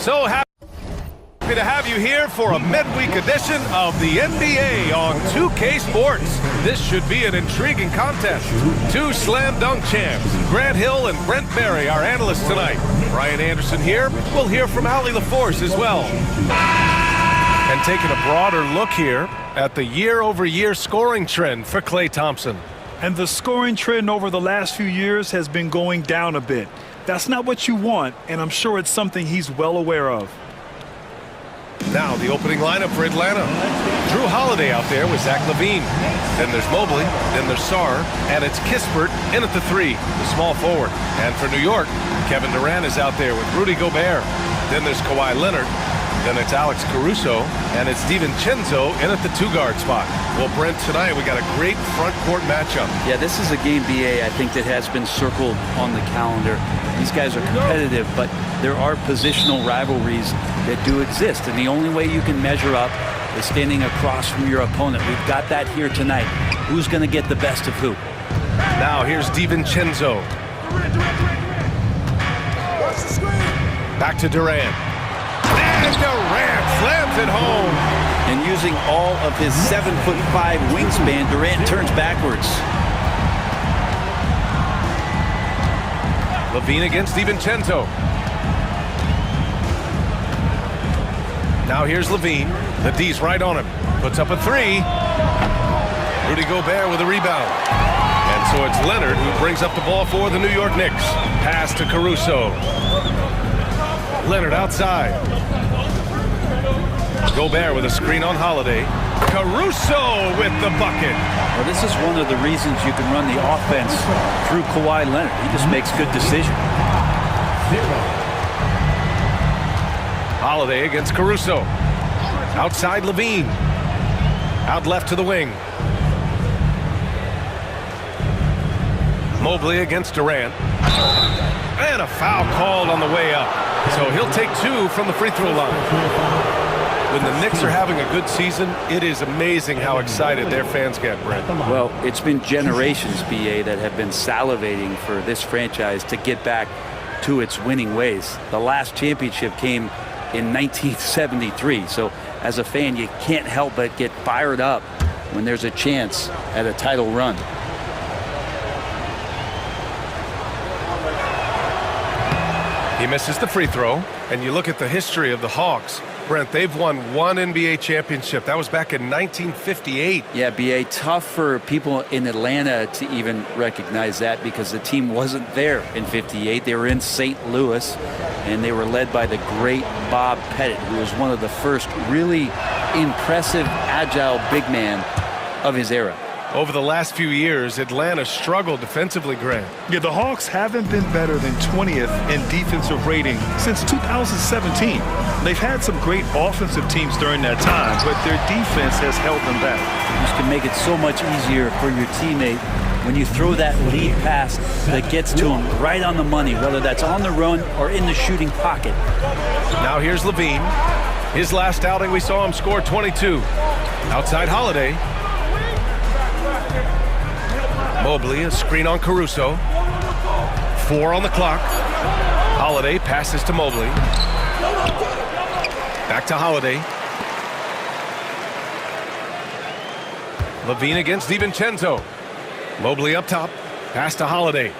So happy to have you here for a midweek edition of the NBA on 2K Sports. This should be an intriguing contest. Two slam dunk champs, Grant Hill and Brent Barry, our analysts tonight. Brian Anderson here. We'll hear from Allie LaForce as well. And taking a broader look here at the year-over-year scoring trend for Klay Thompson. And the scoring trend over the last few years has been going down a bit. That's not what you want, and I'm sure it's something he's well aware of. Now the opening lineup for Atlanta. Drew Holiday out there with Zach LaVine. Then there's Mobley, then there's Sarr, and it's Kispert in at the 3, the small forward. And for New York, Kevin Durant is out there with Rudy Gobert. Then there's Kawhi Leonard. Then it's Alex Caruso, and it's DiVincenzo in at the 2-guard spot. Well, Brent, tonight we got a great front court matchup. Yeah, this is a game, BA, I think that has been circled on the calendar. These guys are competitive, but there are positional rivalries that do exist, and the only way you can measure up is standing across from your opponent. We've got that here tonight. Who's going to get the best of who? Now here's DiVincenzo. Back to Durant. And Durant slams it home. And using all of his 7'5" wingspan, Durant turns backwards. LaVine against DiVincenzo. Now here's LaVine. The D's right on him. Puts up a 3. Rudy Gobert with a rebound. And so it's Leonard who brings up the ball for the New York Knicks. Pass to Caruso. Leonard outside. Gobert with a screen on Holiday. Caruso with the bucket. Well, this is one of the reasons you can run the offense through Kawhi Leonard. He just makes good decisions. Holiday against Caruso. Outside LaVine. Out left to the wing. Mobley against Durant. And a foul called on the way up. So he'll take 2 from the free throw line. When the Knicks are having a good season, it is amazing how excited their fans get, Brent. Well, it's been generations, BA, that have been salivating for this franchise to get back to its winning ways. The last championship came in 1973. So as a fan, you can't help but get fired up when there's a chance at a title run. He misses the free throw, and you look at the history of the Hawks. Brent, they've won 1 NBA championship. That was back in 1958. Yeah, BA, tough for people in Atlanta to even recognize that because the team wasn't there in 58. They were in St. Louis, and they were led by the great Bob Pettit, who was one of the first really impressive, agile big man of his era. Over the last few years, Atlanta struggled defensively, Grant. Yeah, the Hawks haven't been better than 20th in defensive rating since 2017. They've had some great offensive teams during that time, but their defense has held them back. This can make it so much easier for your teammate when you throw that lead pass that gets to him right on the money, whether that's on the run or in the shooting pocket. Now here's LaVine. His last outing, we saw him score 22. Outside Holiday. Mobley, a screen on Caruso. 4 on the clock. Holiday passes to Mobley. Back to Holiday. LaVine against DiVincenzo. Mobley up top. Pass to Holiday.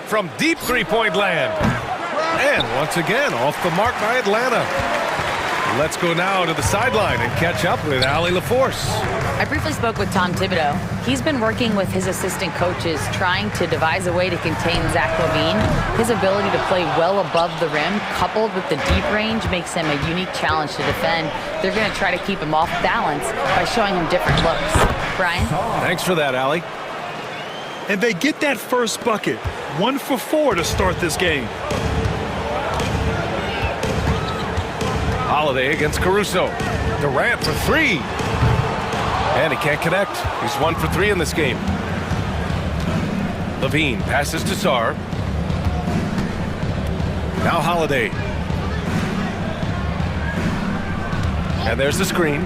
From deep three-point land. And once again, off the mark by Atlanta. Let's go now to the sideline and catch up with Allie LaForce. I briefly spoke with Tom Thibodeau. He's been working with his assistant coaches, trying to devise a way to contain Zach LaVine. His ability to play well above the rim, coupled with the deep range, makes him a unique challenge to defend. They're going to try to keep him off balance by showing him different looks. Brian? Thanks for that, Allie. And they get that first bucket. 1 for 4 to start this game. Holiday against Caruso. Durant for 3. And he can't connect. He's 1 for 3 in this game. LaVine passes to Sarr. Now Holiday. And there's the screen.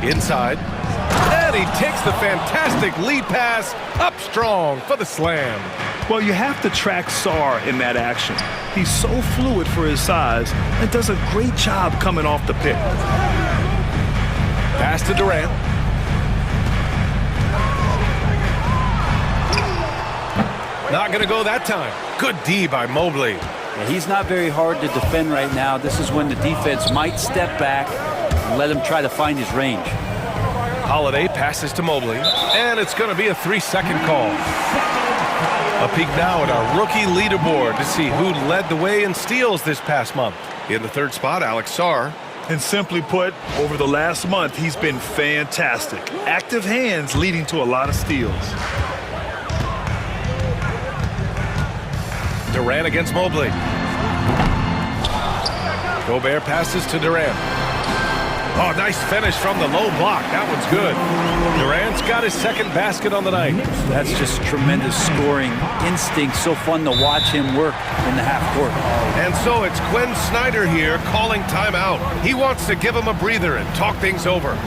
Inside. And he takes the fantastic lead pass up strong for the slam. Well, you have to track Sarr in that action. He's so fluid for his size and does a great job coming off the pick. Pass to Durant. Not going to go that time. Good D by Mobley. Yeah, he's not very hard to defend right now. This is when the defense might step back and let him try to find his range. Holiday passes to Mobley, and it's going to be a 3-second call. A peek now at our rookie leaderboard to see who led the way in steals this past month. In the third spot, Alex Sarr. And simply put, over the last month, he's been fantastic. Active hands leading to a lot of steals. Durant against Mobley. Gobert passes to Durant. Oh, nice finish from the low block. That one's good. Durant's got his second basket on the night. That's just tremendous scoring instinct. So fun to watch him work in the half court. And so it's Quinn Snyder here calling timeout. He wants to give him a breather and talk things over.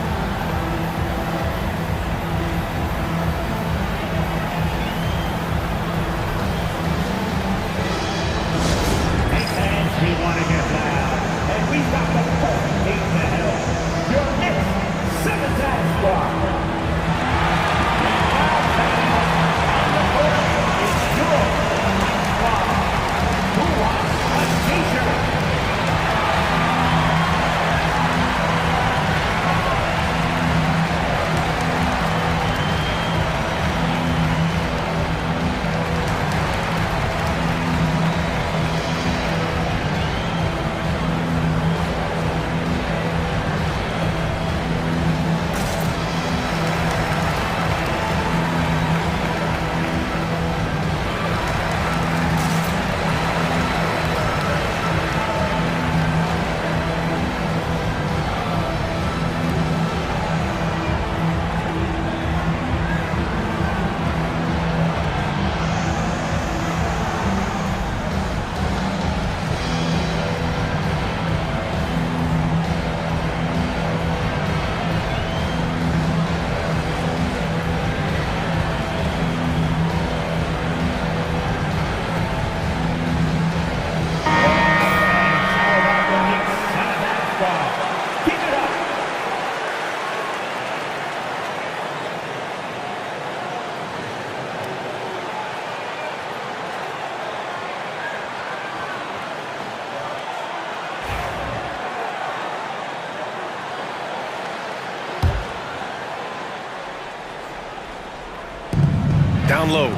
Down low.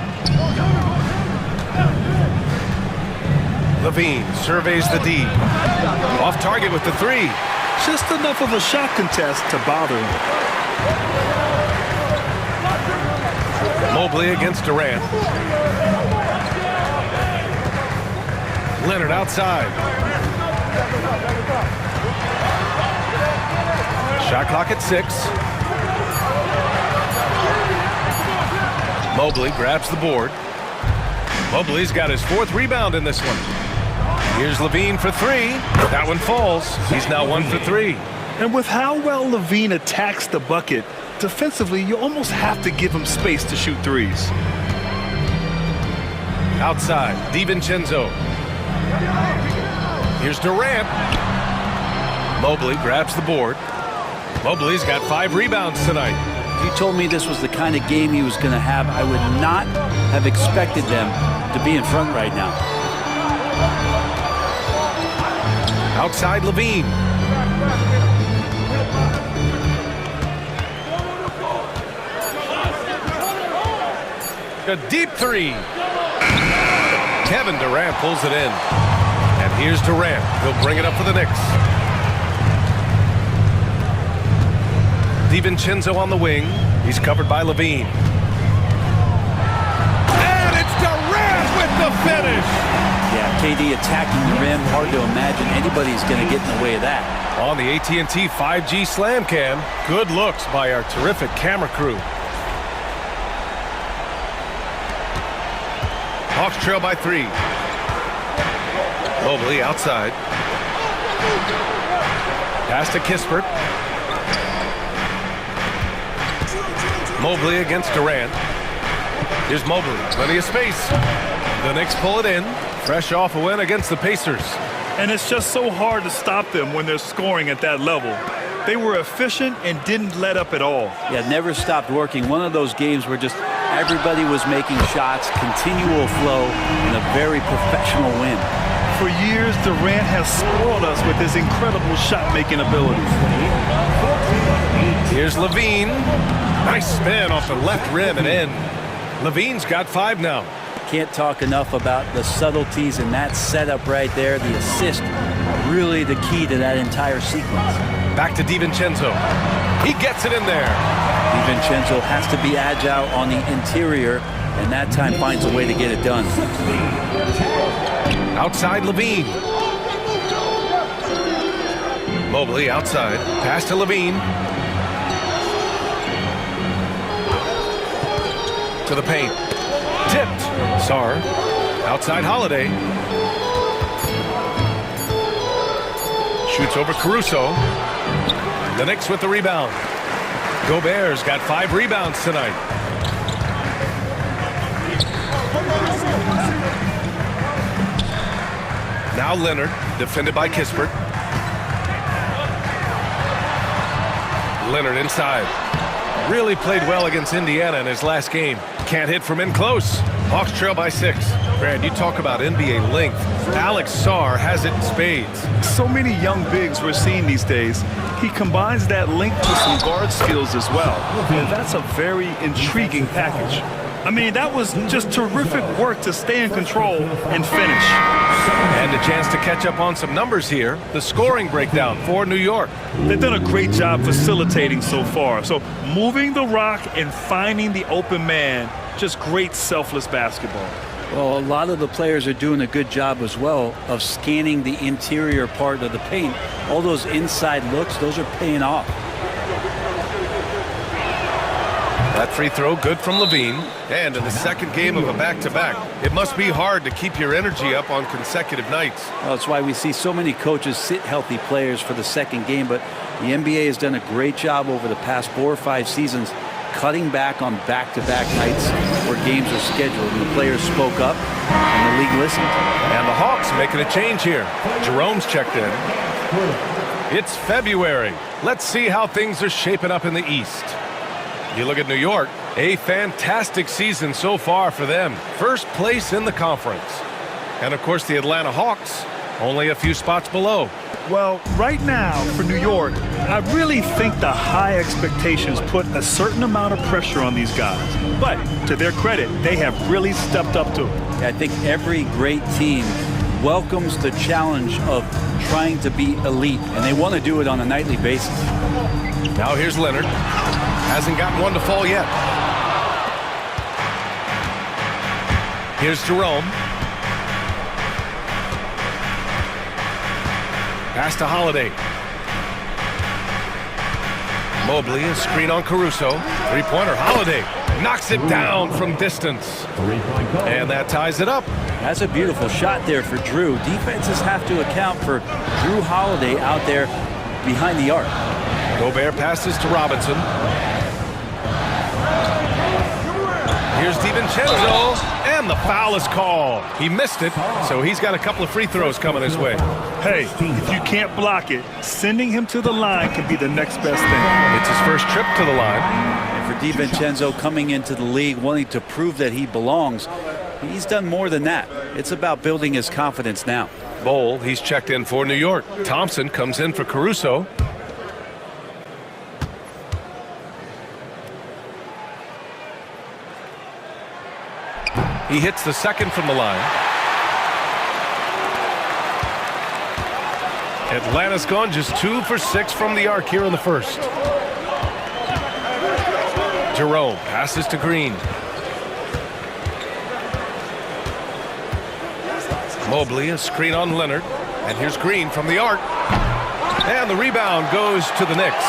Levine surveys the D. Off target with the three. Just enough of a shot contest to bother him. Mobley against Durant. Leonard outside. Shot clock at 6. Mobley grabs the board. Mobley's got his 4th rebound in this one. Here's Levine for 3. That one falls. He's now 1 for 3. And with how well Levine attacks the bucket, defensively, you almost have to give him space to shoot threes. Outside, DiVincenzo. Here's Durant. Mobley grabs the board. Mobley's got 5 rebounds tonight. If you told me this was the kind of game he was going to have, I would not have expected them to be in front right now. Outside Levine. A deep 3. Kevin Durant pulls it in. And here's Durant. He'll bring it up for the Knicks. DiVincenzo on the wing. He's covered by Levine. And it's Durant with the finish. Yeah, KD attacking the rim. Hard to imagine anybody's going to get in the way of that. On the AT&T 5G Slam Cam, good looks by our terrific camera crew. Hawks trail by 3. Mobley outside. Pass to Kispert. Mobley against Durant. Here's Mobley. Plenty of space. The Knicks pull it in, fresh off a win against the Pacers. And it's just so hard to stop them when they're scoring at that level. They were efficient and didn't let up at all. Yeah, never stopped working. One of those games where just everybody was making shots, continual flow, and a very professional win. For years, Durant has spoiled us with his incredible shot-making abilities. Here's Levine. Nice spin off the left rim and in. Levine's got 5 now. Can't talk enough about the subtleties in that setup right there. The assist, really the key to that entire sequence. Back to DiVincenzo. He gets it in there. DiVincenzo has to be agile on the interior, and that time finds a way to get it done. Outside Levine. Mobley outside. Pass to Levine. To the paint. Tipped. Sarr. Outside Holiday. Shoots over Caruso. The Knicks with the rebound. Gobert's got 5 rebounds tonight. Now Leonard, defended by Kispert. Leonard inside. Really played well against Indiana in his last game. Can't hit from in close. Hawks trail by 6. Brad, you talk about NBA length. Alex Sarr has it in spades. So many young bigs we're seeing these days. He combines that length with some guard skills as well. And that's a very intriguing package. I mean, that was just terrific work to stay in control and finish. And a chance to catch up on some numbers here. The scoring breakdown for New York. They've done a great job facilitating so far. So moving the rock and finding the open man, just great selfless basketball. Well, a lot of the players are doing a good job as well of scanning the interior part of the paint. All those inside looks, those are paying off. That free throw good from Levine. And in the second game of a back-to-back, it must be hard to keep your energy up on consecutive nights. Well, that's why we see so many coaches sit healthy players for the second game, but the NBA has done a great job over the past 4 or 5 seasons cutting back on back-to-back nights where games are scheduled, and the players spoke up and the league listened. And the Hawks making a change here. Jerome's checked in. It's February. Let's see how things are shaping up in the East. You look at New York, a fantastic season so far for them. First place in the conference. And of course the Atlanta Hawks, only a few spots below. Well, right now for New York, I really think the high expectations put a certain amount of pressure on these guys. But to their credit, they have really stepped up to it. I think every great team welcomes the challenge of trying to be elite, and they want to do it on a nightly basis. Now here's Leonard. Hasn't gotten one to fall yet. Here's Jerome. Pass to Holiday. Mobley, a screen on Caruso. Three-pointer, Holiday knocks it down from distance. And that ties it up. That's a beautiful shot there for Drew. Defenses have to account for Drew Holiday out there behind the arc. Gobert passes to Robinson. Here's DiVincenzo, and the foul is called. He missed it, so he's got a couple of free throws coming his way. Hey, if you can't block it, sending him to the line can be the next best thing. It's his first trip to the line. And for DiVincenzo coming into the league wanting to prove that he belongs, he's done more than that. It's about building his confidence now. Bol, he's checked in for New York. Thompson comes in for Caruso. He hits the second from the line. Atlanta's gone just 2 for 6 from the arc here in the first. Jerome passes to Green. Mobley, a screen on Leonard. And here's Green from the arc. And the rebound goes to the Knicks.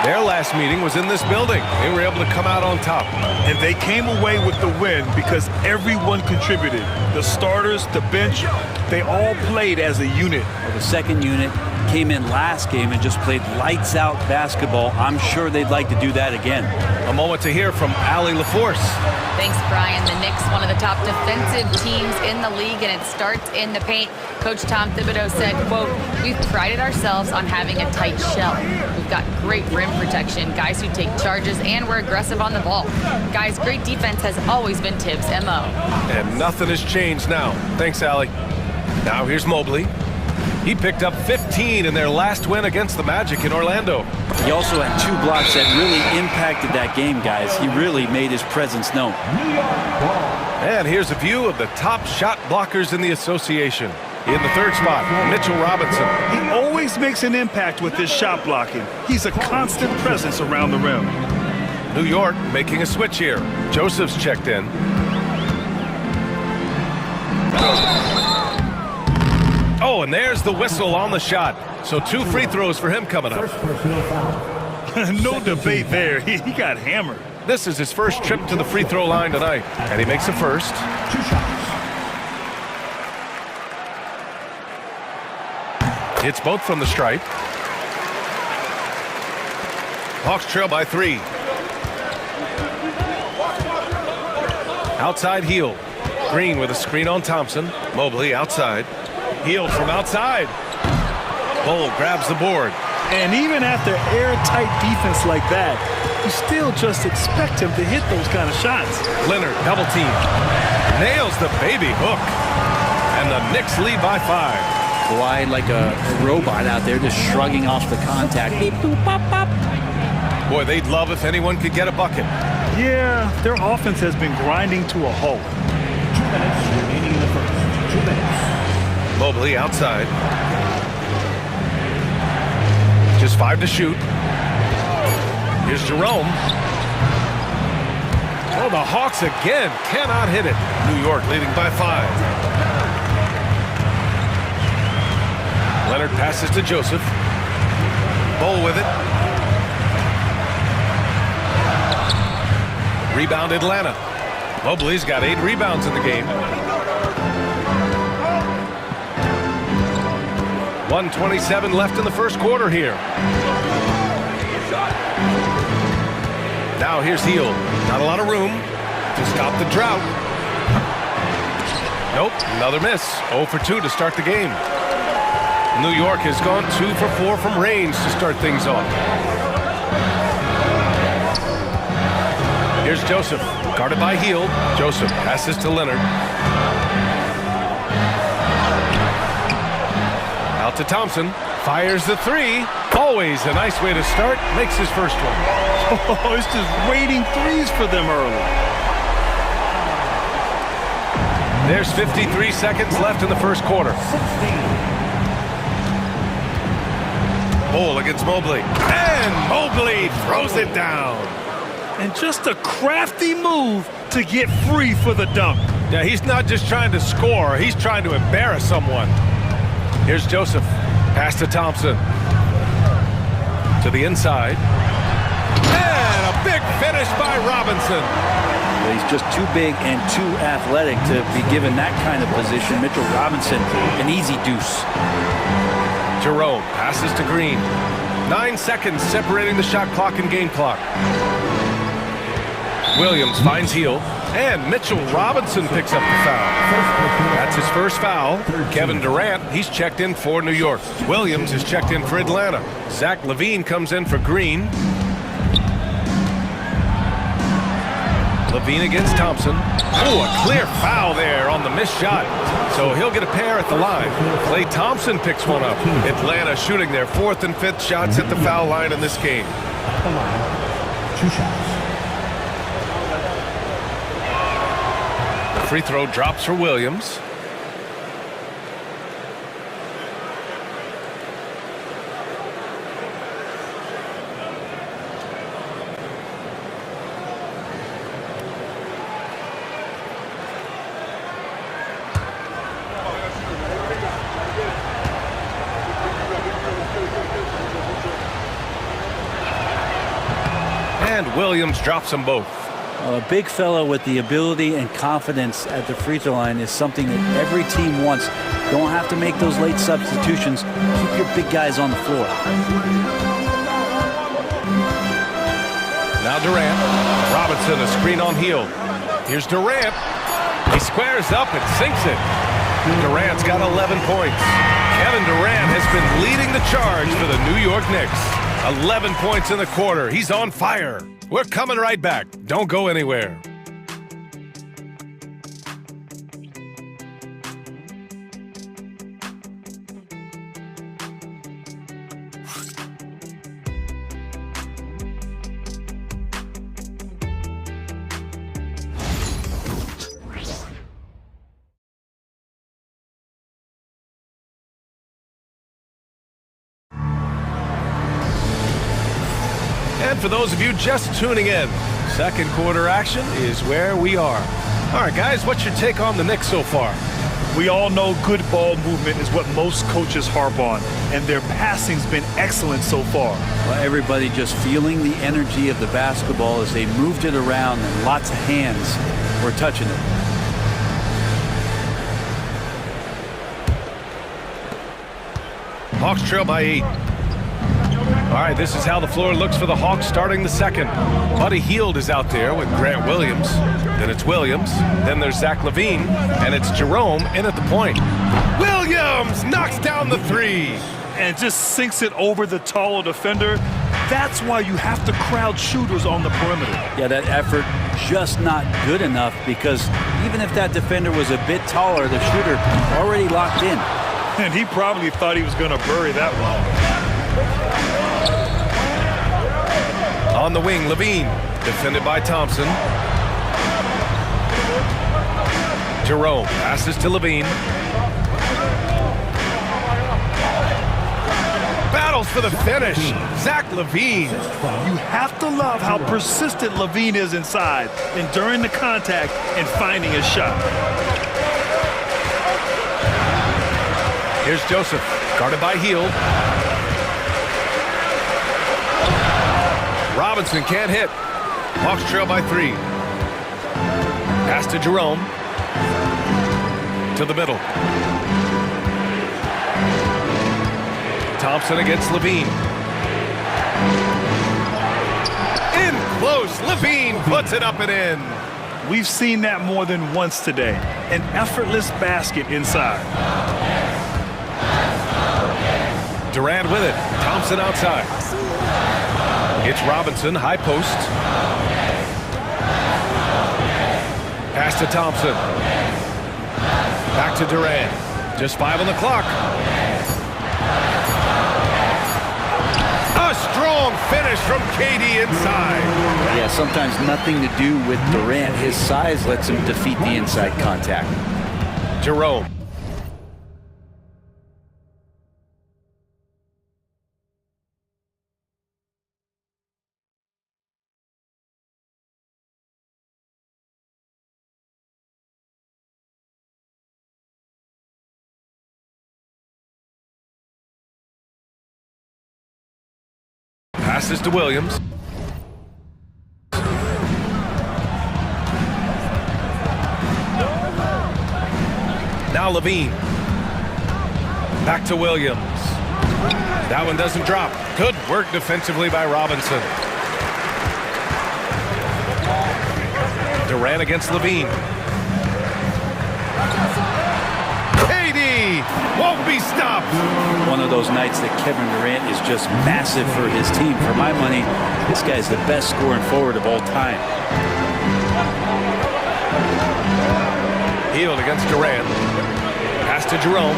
Their last meeting was in this building. They were able to come out on top. And they came away with the win because everyone contributed. The starters, the bench, they all played as a unit. Well, the second unit came in last game and just played lights out basketball. I'm sure they'd like to do that again. A moment to hear from Allie LaForce. Thanks, Brian. The Knicks, one of the top defensive teams in the league, and it starts in the paint. Coach Tom Thibodeau said, quote, "We've prided ourselves on having a tight shell. We've got great rim protection, guys who take charges, and we're aggressive on the ball. Guys, great defense has always been Tibbs' MO." And nothing has changed now. Thanks, Allie. Now here's Mobley. He picked up 15 in their last win against the Magic in Orlando. He also had 2 blocks that really impacted that game, guys. He really made his presence known. And here's a view of the top shot blockers in the association. In the third spot, Mitchell Robinson. He always makes an impact with his shot blocking. He's a constant presence around the rim. New York making a switch here. Joseph's checked in. Oh, and there's the whistle on the shot. So 2 free throws for him coming up. No debate there. He got hammered. This is his first trip to the free throw line tonight, and he makes a first. 2 shots. Hits both from the stripe. Hawks trail by 3. Outside Hield. Green with a screen on Thompson. Mobley outside. Hield from outside. Bol grabs the board. And even after airtight defense like that, you still just expect him to hit those kind of shots. Leonard double team. Nails the baby hook. And the Knicks lead by 5. Kawhi like a robot out there just shrugging off the contact. Beep, boop, pop, pop. Boy, they'd love if anyone could get a bucket. Yeah, their offense has been grinding to a halt. 2 minutes remaining in the first. 2 minutes. Mobley outside. Just 5 to shoot. Here's Jerome. Oh, the Hawks again cannot hit it. New York leading by 5. Leonard passes to Joseph. Bol with it. Rebound Atlanta. Mobley's got 8 rebounds in the game. 1:27 left in the first quarter here. Now here's Hield. Not a lot of room to stop the drought. Nope, another miss. 0 for 2 to start the game. New York has gone 2 for 4 from range to start things off. Here's Joseph, guarded by Hield. Joseph passes to Leonard. Out to Thompson, fires the 3. Always a nice way to start, makes his first one. Oh, it's just waiting threes for them early. There's 53 seconds left in the first quarter. 16. Bol against Mobley. And Mobley throws it down. And just a crafty move to get free for the dunk. Yeah, he's not just trying to score, he's trying to embarrass someone. Here's Joseph. Pass to Thompson. To the inside. And a big finish by Robinson. He's just too big and too athletic to be given that kind of position. Mitchell Robinson, an easy deuce. Jerome passes to Green. 9 seconds separating the shot clock and game clock. Williams finds Hield, and Mitchell Robinson picks up the foul. That's his first foul. Kevin Durant, he's checked in for New York. Williams is checked in for Atlanta. Zach LaVine comes in for Green. LaVine against Thompson. Oh, a clear foul there on the missed shot. So he'll get a pair at the line. Klay Thompson picks one up. Atlanta shooting their 4th and 5th shots at the foul line in this game. The line. 2 shots. The free throw drops for Williams. And Williams drops them both. A big fellow with the ability and confidence at the free throw line is something that every team wants. Don't have to make those late substitutions. Keep your big guys on the floor. Now Durant. Robinson, a screen on Hield. Here's Durant. He squares up and sinks it. Durant's got 11 points. Kevin Durant has been leading the charge for the New York Knicks. 11 points in the quarter. He's on fire. We're coming right back. Don't go anywhere. And for those of you just tuning in, second quarter action is where we are. All right, guys, what's your take on the Knicks so far? We all know good ball movement is what most coaches harp on, and their passing's been excellent so far. Well, everybody just feeling the energy of the basketball as they moved it around, and lots of hands were touching it. Hawks trail by 8. All right, this is how the floor looks for the Hawks starting the second. Buddy Hield is out there with Grant Williams. Then it's Williams. Then there's Zach LaVine. And it's Jerome in at the point. Williams knocks down the three. And just sinks it over the taller defender. That's why you have to crowd shooters on the perimeter. Yeah, that effort just not good enough, because even if that defender was a bit taller, the shooter already locked in. And he probably thought he was going to bury that one. On the wing, LaVine, defended by Thompson. Jerome passes to LaVine. Battles for the finish. Zach LaVine. You have to love how persistent LaVine is inside, enduring the contact and finding his shot. Here's Joseph, guarded by Hield. Robinson can't hit. Hawks trail by 3. Pass to Jerome. To the middle. Thompson against LaVine. In close. LaVine puts it up and in. We've seen that more than once today. An effortless basket inside. Durant with it. Thompson outside. It's Robinson, high post. Pass to Thompson. Back to Durant. Just 5 on the clock. A strong finish from KD inside. Yeah, sometimes nothing to do with Durant. His size lets him defeat the inside contact. Jerome. Passes to Williams. Now LaVine. Back to Williams. That one doesn't drop. Good work defensively by Robinson. Durant against LaVine. KD won't be stopped. One of those nights that Kevin Durant is just massive for his team. For my money, this guy's the best scoring forward of all time. Hield against Durant. Pass to Jerome.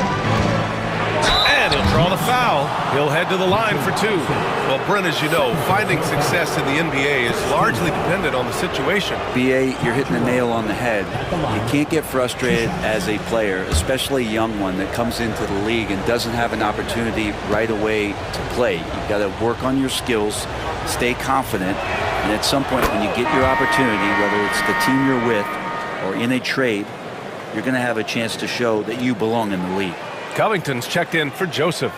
And he'll draw the foul. He'll head to the line for 2. Well, Brent, as you know, finding success in the NBA is largely dependent on the situation. BA, you're hitting the nail on the head. You can't get frustrated as a player, especially a young one that comes into the league and doesn't have an opportunity right away to play. You've got to work on your skills, stay confident, and at some point when you get your opportunity, whether it's the team you're with or in a trade, you're going to have a chance to show that you belong in the league. Covington's checked in for Joseph.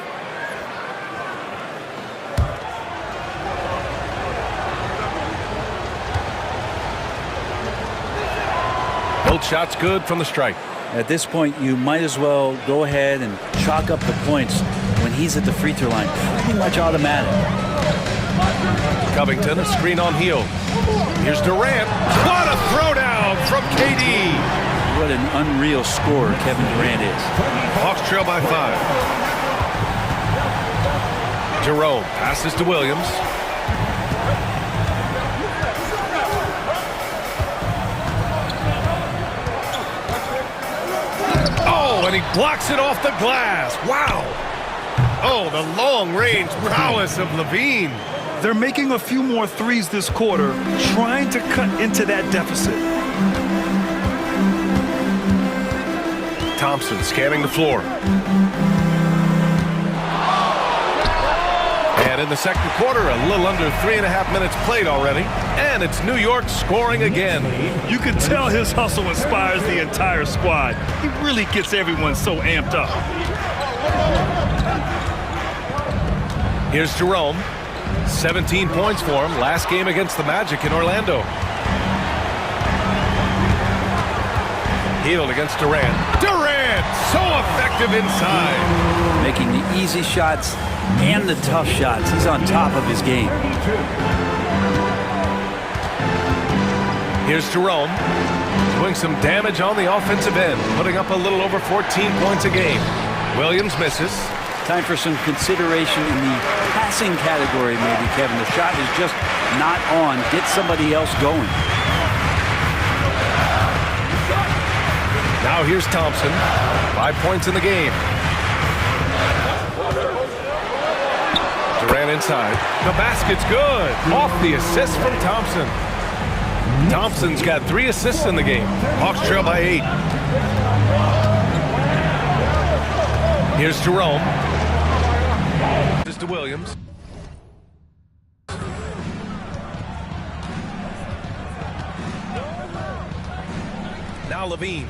Build shot's good from the stripe. At this point, you might as well go ahead and chalk up the points when he's at the free throw line. Pretty much automatic. Covington, a screen on Hield. Here's Durant. What a throwdown from KD. What an unreal scorer Kevin Durant is. Hawks trail by 5. Jerome passes to Williams. Oh, and he blocks it off the glass. Wow. Oh, the long-range prowess of Levine. They're making a few more threes this quarter, trying to cut into that deficit. Thompson scanning the floor. And in the second quarter, a little under 3.5 minutes played already. And it's New York scoring again. You can tell his hustle inspires the entire squad. He really gets everyone so amped up. Here's Jerome. 17 points for him. Last game against the Magic in Orlando. Hield against Durant. Durant, so effective inside. Making the easy shots and the tough shots. He's on top of his game. Here's Jerome. Doing some damage on the offensive end. Putting up a little over 14 points a game. Williams misses. Time for some consideration in the passing category, maybe, Kevin. The shot is just not on. Get somebody else going. Now here's Thompson. 5 points in the game. Durant inside. The basket's good. Off the assist from Thompson. Thompson's got 3 assists in the game. Hawks trail by 8. Here's Jerome. This to Williams. Now Levine.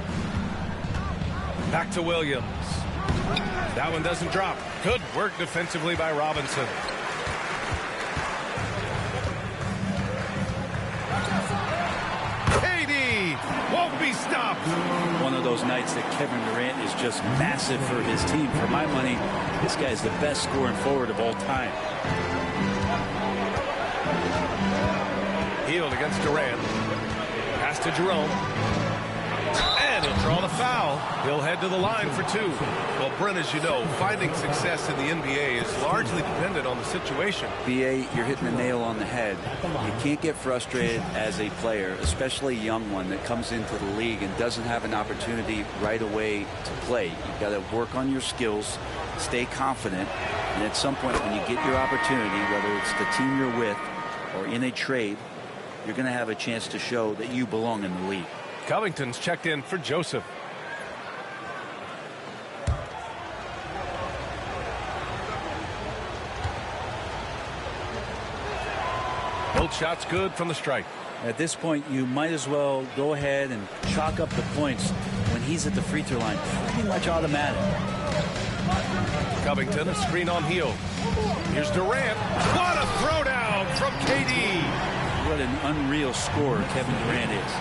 Back to Williams. That one doesn't drop. Good work defensively by Robinson. KD won't be stopped. One of those nights that Kevin Durant is just massive for his team. For my money, this guy's the best scoring forward of all time. Hield against Durant. Pass to Jerome. And he'll draw the foul. He'll head to the line for 2. Well, Brent, as you know, finding success in the NBA is largely dependent on the situation. BA, you're hitting the nail on the head. You can't get frustrated as a player, especially a young one that comes into the league and doesn't have an opportunity right away to play. You've got to work on your skills, stay confident, and at some point when you get your opportunity, whether it's the team you're with or in a trade, you're going to have a chance to show that you belong in the league. Covington's checked in for Joseph. Build shot's good from the strike. At this point, you might as well go ahead and chalk up the points when he's at the free throw line. Pretty much automatic. Covington, a screen on Hield. Here's Durant. What a throwdown from KD. What an unreal scorer Kevin Durant is.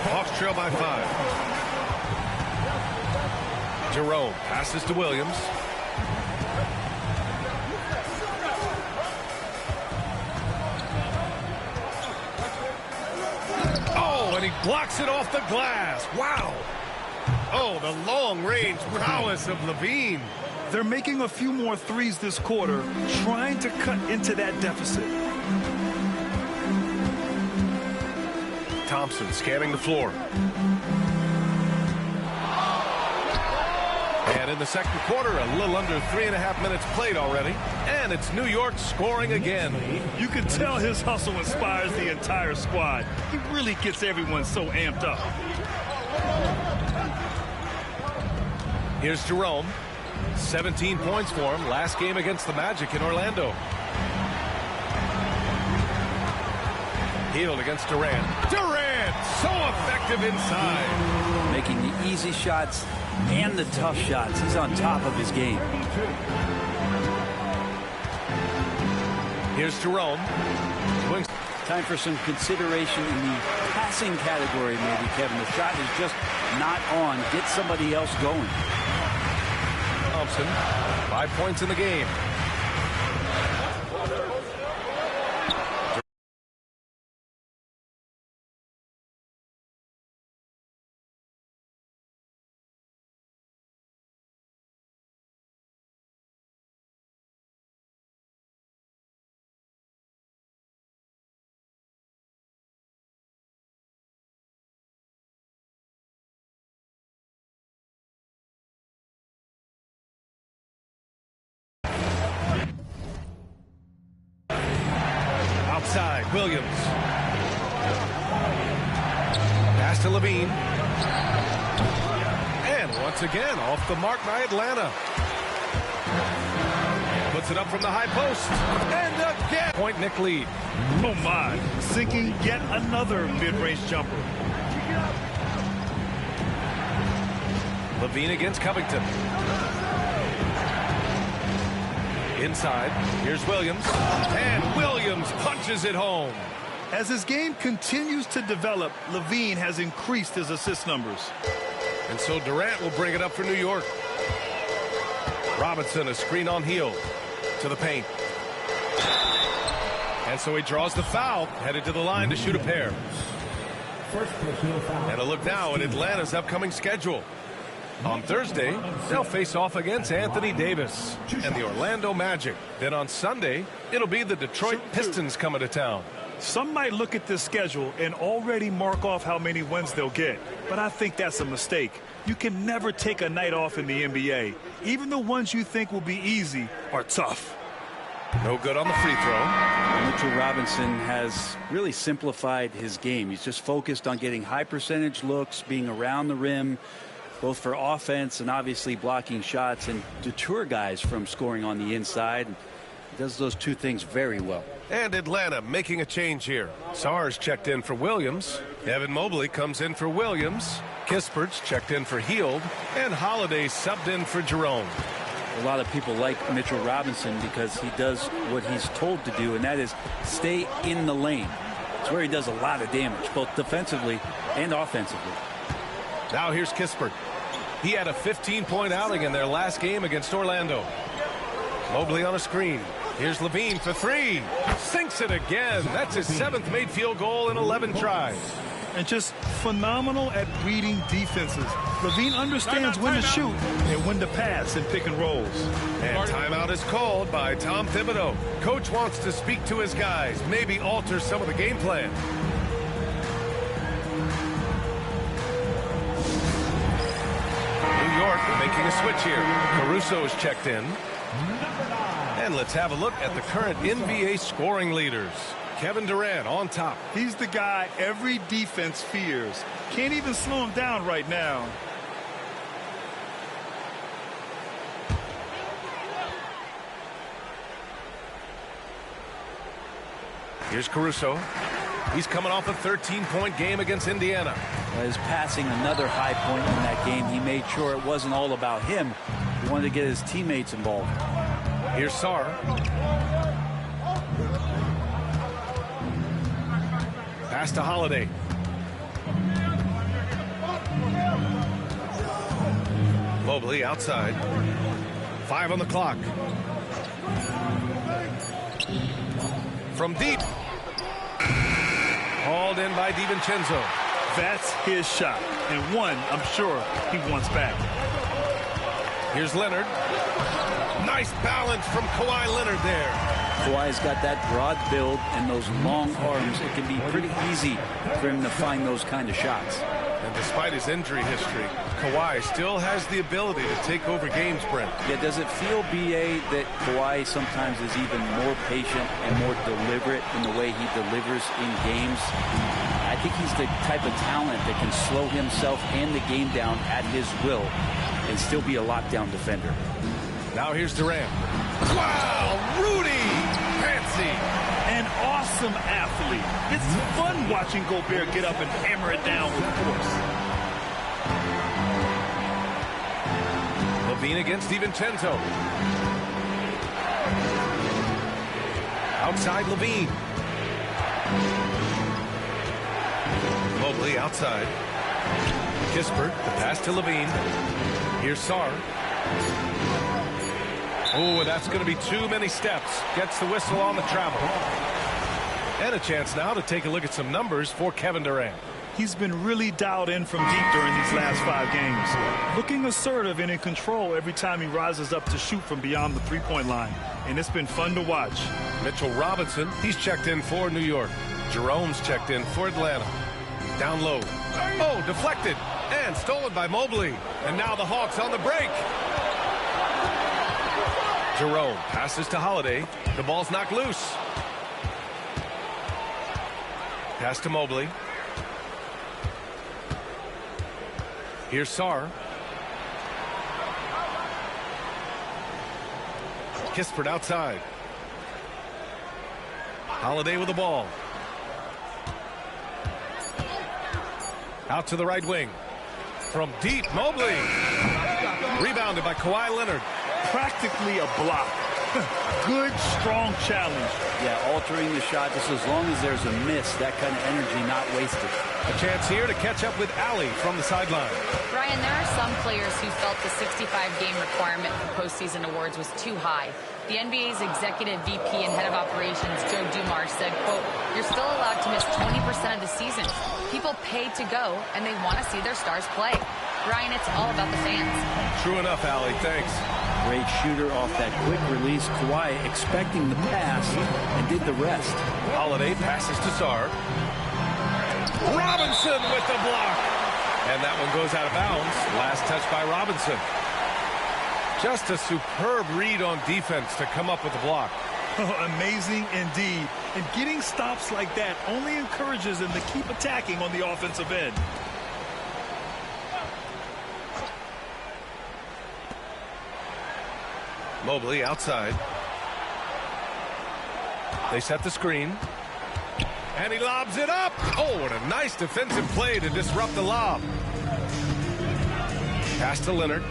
Hawks trail by 5. Jerome passes to Williams. Oh, and he blocks it off the glass. Wow. Oh, the long-range prowess of Levine. They're making a few more threes this quarter, trying to cut into that deficit. Thompson scanning the floor. And in the second quarter, a little under 3.5 minutes played already. And it's New York scoring again. You can tell his hustle inspires the entire squad. He really gets everyone so amped up. Here's Jerome. 17 points for him. Last game against the Magic in Orlando. Hield against Durant. Durant, so effective inside. Making the easy shots and the tough shots. He's on top of his game. Here's Jerome. Time for some consideration in the passing category, maybe, Kevin. The shot is just not on. Get somebody else going. Thompson, 5 points in the game. Outside, Williams. Pass to Levine. And once again, off the mark by Atlanta. Puts it up from the high post. And again. Point Nick lead. Oh, my. Sinking yet another mid-range jumper. Levine against Covington. Inside, here's Williams. And Williams punches it home. As his game continues to develop, Levine has increased his assist numbers. And so Durant will bring it up for New York. Robinson, a screen on Hield to the paint. And so he draws the foul, headed to the line to shoot a pair. First personal foul. And a look now at Atlanta's upcoming schedule. On Thursday, they'll face off against Anthony Davis and the Orlando Magic. Then on Sunday, it'll be the Detroit Pistons coming to town. Some might look at this schedule and already mark off how many wins they'll get. But I think that's a mistake. You can never take a night off in the NBA. Even the ones you think will be easy are tough. No good on the free throw. Mitchell Robinson has really simplified his game. He's just focused on getting high percentage looks, being around the rim, both for offense and obviously blocking shots, and deter guys from scoring on the inside. He does those two things very well. And Atlanta making a change here. Sars checked in for Williams. Evan Mobley comes in for Williams. Kispert's checked in for Hield. And Holiday subbed in for Jerome. A lot of people like Mitchell Robinson because he does what he's told to do, and that is stay in the lane. It's where he does a lot of damage, both defensively and offensively. Now here's Kispert. He had a 15-point outing in their last game against Orlando. Mobley on a screen. Here's Levine for three. Sinks it again. That's his 7th made field goal in 11 tries. And just phenomenal at reading defenses. Levine understands when to shoot and when to pass in pick and rolls. And timeout is called by Tom Thibodeau. Coach wants to speak to his guys, maybe alter some of the game plan. New York making a switch here. Caruso is checked in. And let's have a look at the current NBA scoring leaders. Kevin Durant on top. He's the guy every defense fears. Can't even slow him down right now. Here's Caruso. He's coming off a 13-point game against Indiana. His passing, another high point in that game. He made sure it wasn't all about him. He wanted to get his teammates involved. Here's Sarr. Pass to Holiday. Mobley outside. 5 on the clock. From deep. Hauled in by DiVincenzo. That's his shot, and one I'm sure he wants back. Here's Leonard. Nice balance from Kawhi Leonard there. Kawhi's got that broad build and those long arms. It can be pretty easy for him to find those kind of shots. And despite his injury history, Kawhi still has the ability to take over games, Brent. Yeah, does it feel, B.A., that Kawhi sometimes is even more patient and more deliberate in the way he delivers in games? I think he's the type of talent that can slow himself and the game down at his will and still be a lockdown defender. Now here's Durant. Wow, Rudy! Fancy! An awesome athlete. It's fun watching Gobert get up and hammer it down with force. Levine against DiVincenzo. Outside Levine. Mobley outside. Kispert, the pass to Levine. Here's Sarr. Oh, that's going to be too many steps. Gets the whistle on the travel. And a chance now to take a look at some numbers for Kevin Durant. He's been really dialed in from deep during these last 5 games. Looking assertive and in control every time he rises up to shoot from beyond the three-point line. And it's been fun to watch. Mitchell Robinson, he's checked in for New York. Jerome's checked in for Atlanta. Down low. Oh, deflected. And stolen by Mobley. And now the Hawks on the break. Jerome passes to Holiday. The ball's knocked loose. Pass to Mobley. Here's Sarr. Kispert outside. Holiday with the ball. Out to the right wing. From deep, Mobley. Rebounded by Kawhi Leonard. Practically a block. Good, strong challenge. Yeah, altering the shot just as long as there's a miss. That kind of energy not wasted. A chance here to catch up with Allie from the sideline. Brian, there are some players who felt the 65-game requirement for postseason awards was too high. The NBA's executive VP and head of operations, Joe Dumars, said, quote, "You're still allowed to miss 20% of the season. People pay to go, and they want to see their stars play." Brian, it's all about the fans. True enough, Allie. Thanks. Great shooter off that quick release. Kawhi expecting the pass and did the rest. Holiday passes to Sarr. Robinson with the block. And that one goes out of bounds. Last touch by Robinson. Just a superb read on defense to come up with the block. Amazing indeed. And getting stops like that only encourages them to keep attacking on the offensive end. Mobley outside. They set the screen. And he lobs it up. Oh, what a nice defensive play to disrupt the lob. Pass to Leonard.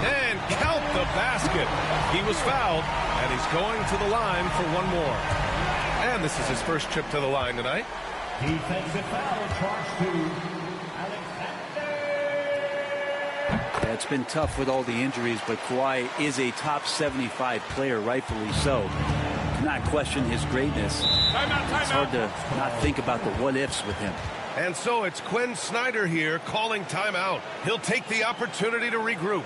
And count the basket. He was fouled, and he's going to the line for one more. And this is his first trip to the line tonight. Defensive foul charged to Yeah, it's been tough with all the injuries, but Kawhi is a top 75 player, rightfully so. Cannot question his greatness. It's hard to not think about the what-ifs with him. And so it's Quinn Snyder here calling timeout. He'll take the opportunity to regroup.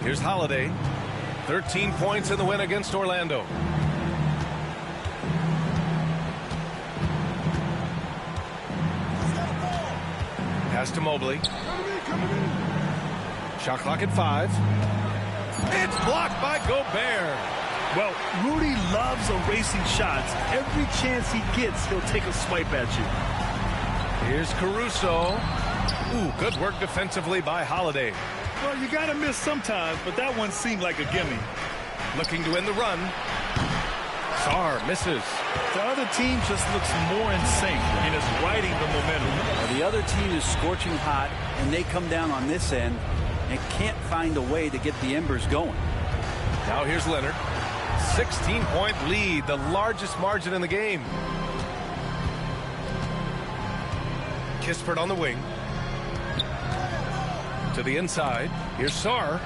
Here's Holiday. 13 points in the win against Orlando. Pass to Mobley. Shot clock at 5. It's blocked by Gobert. Well, Rudy loves erasing shots. Every chance he gets, he'll take a swipe at you. Here's Caruso. Ooh, good work defensively by Holiday. Well, you got to miss sometimes, but that one seemed like a gimme. Looking to win the run. Sarr misses. The other team just looks more in sync and is riding the momentum. The other team is scorching hot, and they come down on this end and can't find a way to get the embers going. Now here's Leonard. 16-point lead, the largest margin in the game. Kispert on the wing. To the inside. Here's Sarr.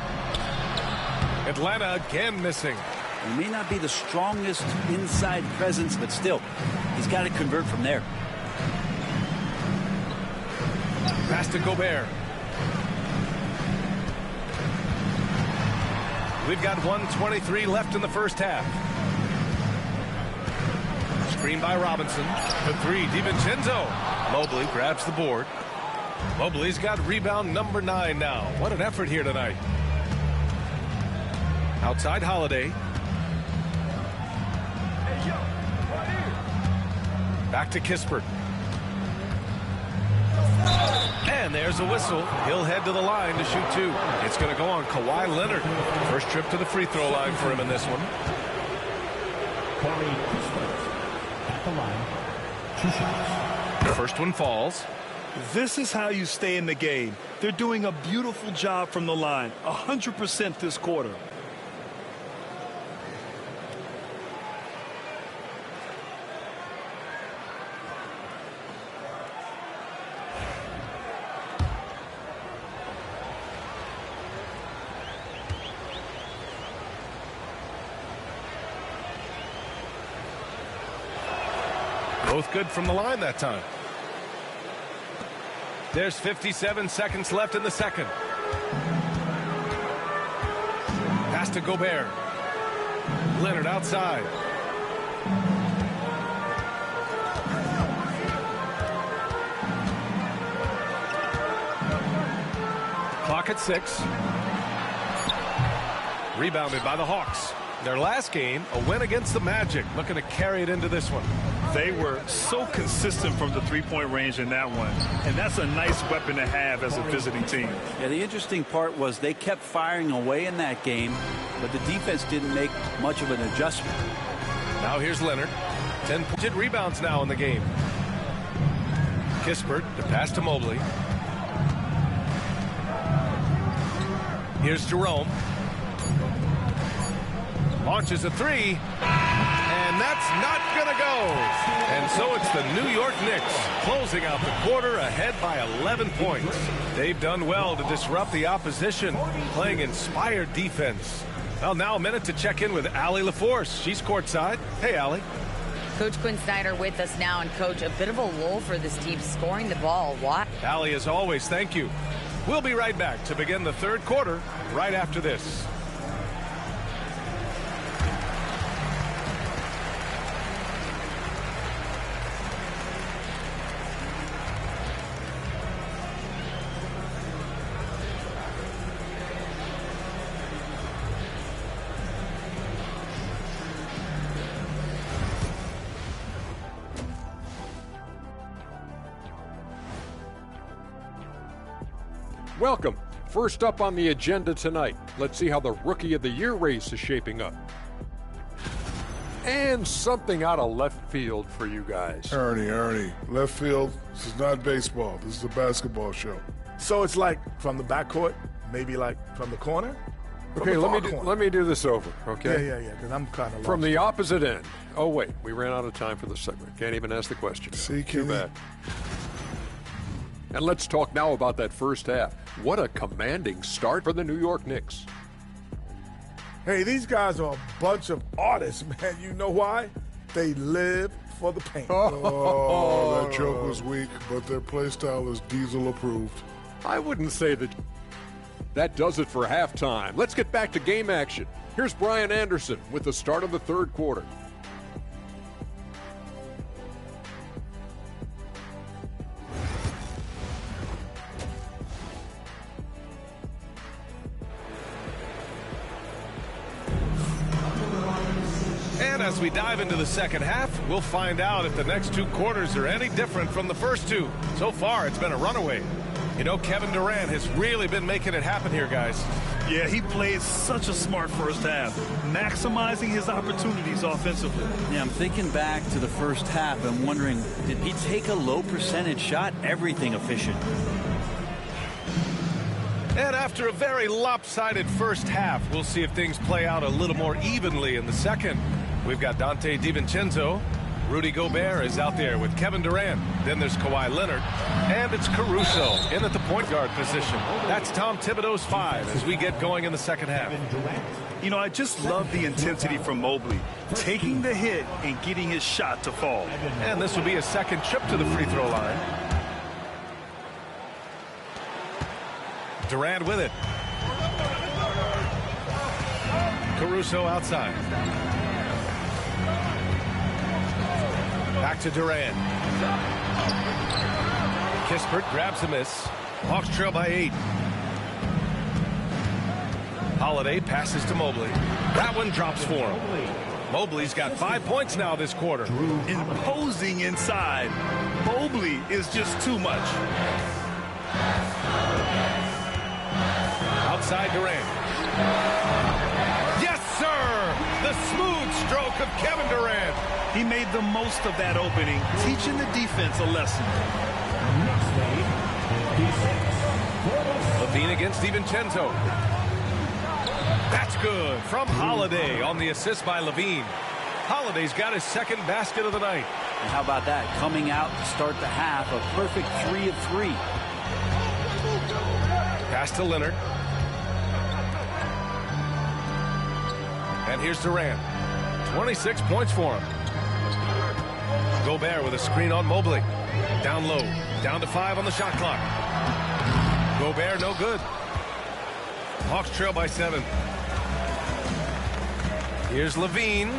Atlanta again missing. He may not be the strongest inside presence, but still, he's got to convert from there. Pass to Gobert. We've got 1:23 left in the first half. Screen by Robinson. The 3, DiVincenzo. Mobley grabs the board. Mobley's got rebound number 9 now. What an effort here tonight. Outside Holiday. Back to Kispert. And there's a whistle. He'll head to the line to shoot two. It's going to go on Kawhi Leonard. First trip to the free throw line for him in this one. Corey Kispert at the line. 2 shots. First one falls. This is how you stay in the game. They're doing a beautiful job from the line. 100% this quarter. Both good from the line that time. There's 57 seconds left in the second. Pass to Gobert. Leonard outside. Clock at 6. Rebounded by the Hawks. Their last game, a win against the Magic. Looking to carry it into this one. They were so consistent from the three-point range in that one. And that's a nice weapon to have as a visiting team. Yeah, the interesting part was they kept firing away in that game, but the defense didn't make much of an adjustment. Now here's Leonard. 10 rebounds now in the game. Kispert to pass to Mobley. Here's Jerome. Launches a three. And that's not going to go. And so it's the New York Knicks closing out the quarter ahead by 11 points. They've done well to disrupt the opposition, playing inspired defense. Well, now a minute to check in with Allie LaForce. She's courtside. Hey, Allie. Coach Quinn Snyder with us now, and Coach, a bit of a lull for this team scoring the ball. Why? Allie, as always, thank you. We'll be right back to begin the third quarter right after this. Welcome. First up on the agenda tonight, let's see how the Rookie of the Year race is shaping up. And something out of left field for you guys. Ernie, left field, this is not baseball. This is a basketball show. So it's like from the backcourt, maybe like from the corner? Okay, let me do this over, okay? Yeah, because I'm kind of lost. From the opposite end. Oh, wait, we ran out of time for the segment. Can't even ask the question. See, Too Kenny? bad. And let's talk now about that first half. What a commanding start for the New York Knicks. Hey, these guys are a bunch of artists, man. You know why? They live for the paint. Oh, that joke was weak, but their play style is Diesel approved. I wouldn't say that. That does it for halftime. Let's get back to game action. Here's Brian Anderson with the start of the third quarter. And as we dive into the second half, we'll find out if the next two quarters are any different from the first two. So far, it's been a runaway. You know, Kevin Durant has really been making it happen here, guys. Yeah, he played such a smart first half, maximizing his opportunities offensively. Yeah, I'm thinking back to the first half and wondering, did he take a low percentage shot? Everything efficient. And after a very lopsided first half, we'll see if things play out a little more evenly in the second. We've got Dante DiVincenzo. Rudy Gobert is out there with Kevin Durant. Then there's Kawhi Leonard. And it's Caruso in at the point guard position. That's Tom Thibodeau's 5 as we get going in the second half. You know, I just love the intensity from Mobley, taking the hit and getting his shot to fall. And this will be a second trip to the free throw line. Durant with it. Caruso outside. Back to Durant. Kispert grabs a miss. Hawks trail by 8. Holiday passes to Mobley. That one drops for him. Mobley's got 5 points now this quarter. Imposing inside. Mobley is just too much. Outside Durant. Yes, sir! The smooth stroke of Kevin Durant. He made the most of that opening, teaching the defense a lesson. LaVine against DiVincenzo. That's good from Holiday on the assist by LaVine. Holiday's got his second basket of the night. And how about that? Coming out to start the half, a perfect 3 of 3. Pass to Leonard. And here's Durant. 26 points for him. Gobert with a screen on Mobley. Down low. Down to 5 on the shot clock. Gobert no good. Hawks trail by 7. Here's LaVine.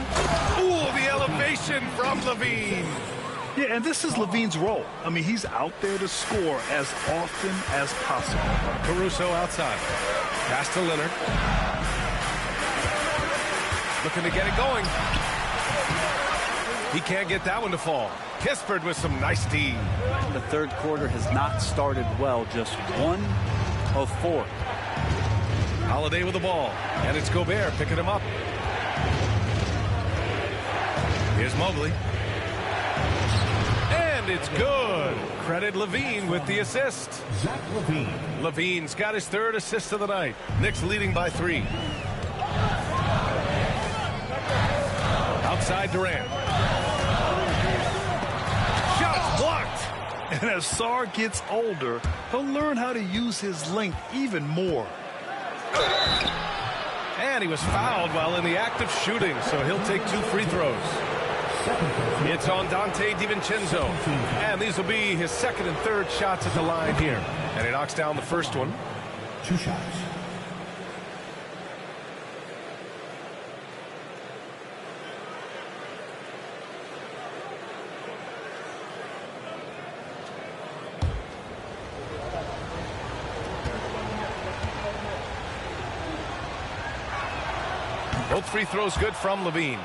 Ooh, the elevation from LaVine. Yeah, and this is LaVine's role. I mean, he's out there to score as often as possible. Caruso outside. Pass to Leonard. Looking to get it going. He can't get that one to fall. Kispert with some nice D. The third quarter has not started well, just 1 of 4. Holiday with the ball, and it's Gobert picking him up. Here's Mobley. And it's good. Credit LaVine with the assist. Zach LaVine. LaVine's got his third assist of the night. Knicks leading by 3. Outside Durant. Shots blocked. And as Sar gets older, he'll learn how to use his length even more. And he was fouled while in the act of shooting, so he'll take 2 free throws. It's on Dante DiVincenzo. And these will be his second and third shots at the line here. And he knocks down the first one. 2 shots. Both free throws good from LaVine.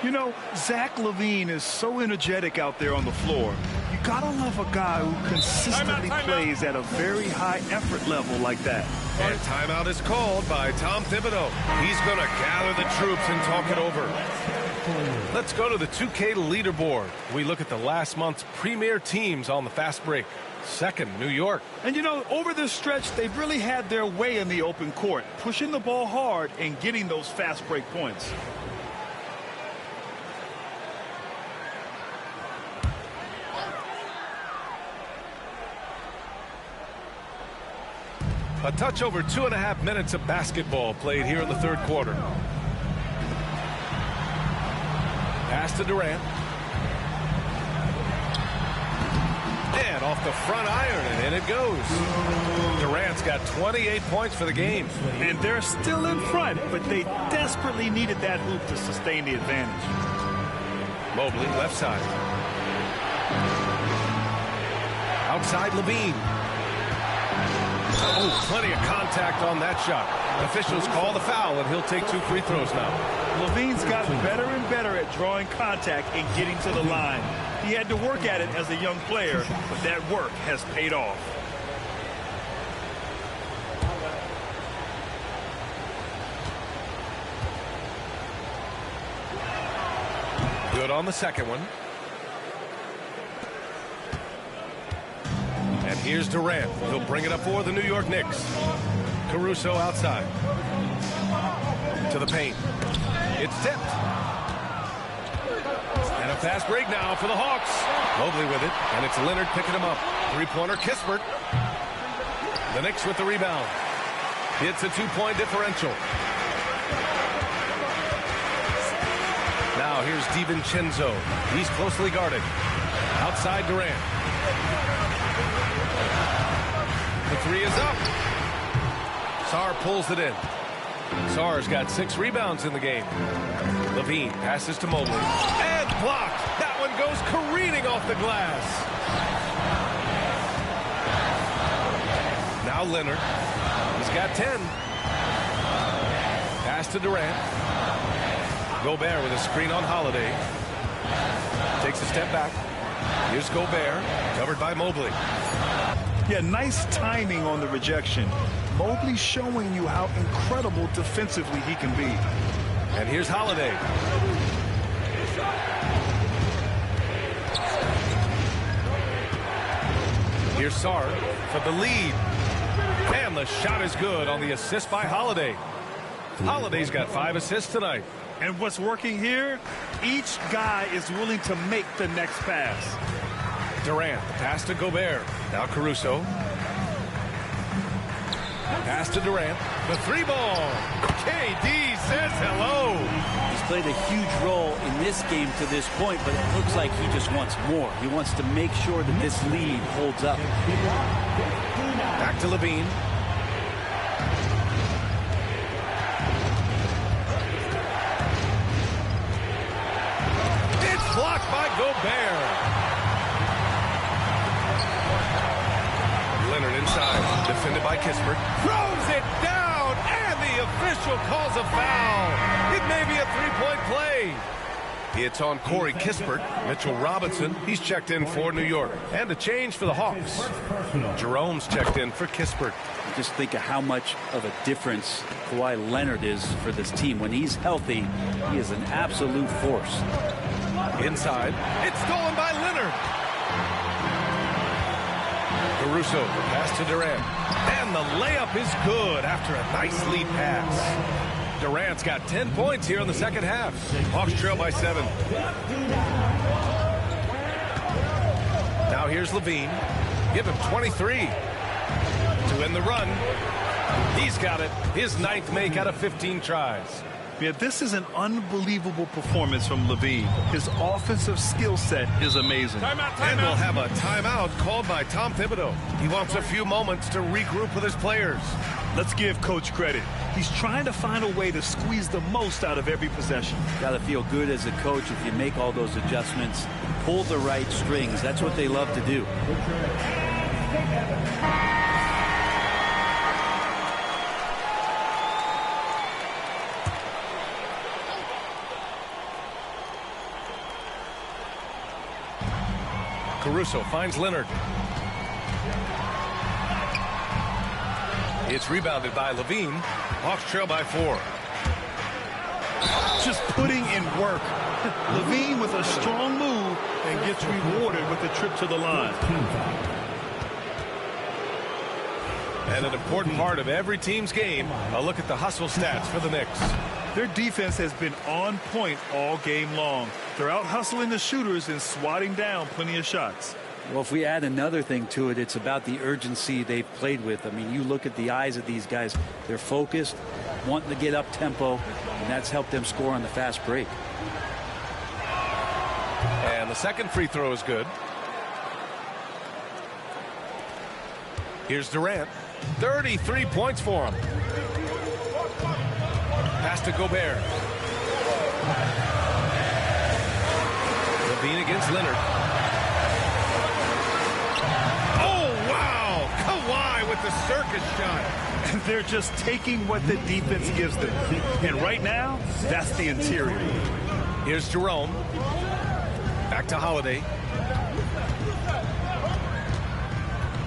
You know, Zach LaVine is so energetic out there on the floor. You gotta love a guy who consistently plays at a very high effort level like that. And timeout is called by Tom Thibodeau. He's going to gather the troops and talk it over. Let's go to the 2K leaderboard. We look at the last month's premier teams on the fast break. Second, New York. And you know, over this stretch, they've really had their way in the open court, pushing the ball hard and getting those fast break points. A touch over 2.5 minutes of basketball played here in the third quarter. Pass to Durant. And off the front iron, and in it goes. Durant's got 28 points for the game. And they're still in front, but they desperately needed that hoop to sustain the advantage. Mobley, left side. Outside LaVine. Oh, plenty of contact on that shot. Officials call the foul, and he'll take 2 free throws now. LaVine's gotten better and better at drawing contact and getting to the line. He had to work at it as a young player, but that work has paid off. Good on the second one. And here's Durant. He'll bring it up for the New York Knicks. Caruso outside. To the paint. It's tipped. And a fast break now for the Hawks. Mobley with it, and it's Leonard picking him up. Three-pointer, Kispert. The Knicks with the rebound. It's a 2-point differential. Now here's DiVincenzo. He's closely guarded. Outside Durant. The 3 is up. Sar pulls it in. Sar's got 6 rebounds in the game. LaVine passes to Mobley. And blocked. That one goes careening off the glass. Now Leonard. He's got 10. Pass to Durant. Gobert with a screen on Holiday. Takes a step back. Here's Gobert, covered by Mobley. Yeah, nice timing on the rejection. Mobley showing you how incredible defensively he can be. And here's Holiday. Here's Sarr for the lead. And the shot is good on the assist by Holiday. Holiday's got 5 assists tonight. And what's working here, each guy is willing to make the next pass. Durant, the pass to Gobert. Now Caruso. Pass to Durant. The 3-ball. KD says hello. He's played a huge role in this game to this point, but it looks like he just wants more. He wants to make sure that this lead holds up. Back to Levine. It's blocked by Gobert. Leonard inside, defended by Kispert. Throws it down, and the official calls a foul. It may be a 3-point play. It's on Corey Kispert. Mitchell Robinson, he's checked in for New York. And a change for the Hawks. Jerome's checked in for Kispert. Just think of how much of a difference Kawhi Leonard is for this team. When he's healthy, he is an absolute force. Inside, it's stolen by Leonard. Caruso, the pass to Durant. And the layup is good after a nice lead pass. Durant's got 10 points here in the second half. Hawks trail by 7. Now here's Levine. Give him 23 to end the run. He's got it. His 9th make out of 15 tries. Yeah, this is an unbelievable performance from Levine. His offensive skill set is amazing. And we'll have a timeout called by Tom Thibodeau. He wants a few moments to regroup with his players. Let's give Coach credit. He's trying to find a way to squeeze the most out of every possession. Got to feel good as a coach if you make all those adjustments, pull the right strings. That's what they love to do. Caruso finds Leonard. It's rebounded by Levine. Hawks trail by 4. Just putting in work. Levine with a strong move and gets rewarded with a trip to the line. And an important part of every team's game, a look at the hustle stats for the Knicks. Their defense has been on point all game long. They're out hustling the shooters and swatting down plenty of shots. Well, if we add another thing to it, it's about the urgency they've played with. I mean, you look at the eyes of these guys. They're focused, wanting to get up tempo, and that's helped them score on the fast break. And the second free throw is good. Here's Durant. 33 points for him. Pass to Gobert. Levine against Leonard. Oh, wow! Kawhi with the circus shot. They're just taking what the defense gives them. And right now, that's the interior. Here's Jerome. Back to Holiday.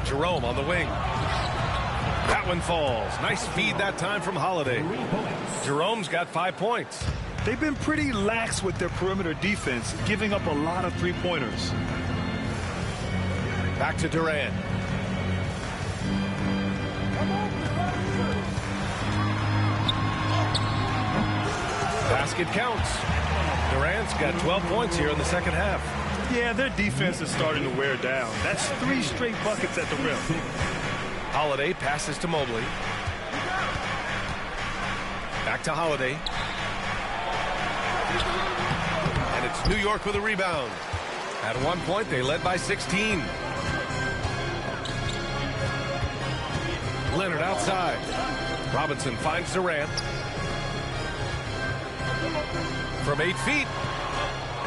Jerome on the wing. That one falls. Nice feed that time from Holiday. Jerome's got 5 points. They've been pretty lax with their perimeter defense, giving up a lot of three-pointers. Back to Durant. Basket counts. Durant's got 12 points here in the second half. Yeah, their defense is starting to wear down. That's 3 straight buckets at the rim. Holiday passes to Mobley. Back to Holiday. And it's New York with a rebound. At one point, they led by 16. Leonard outside. Robinson finds Durant. From 8 feet.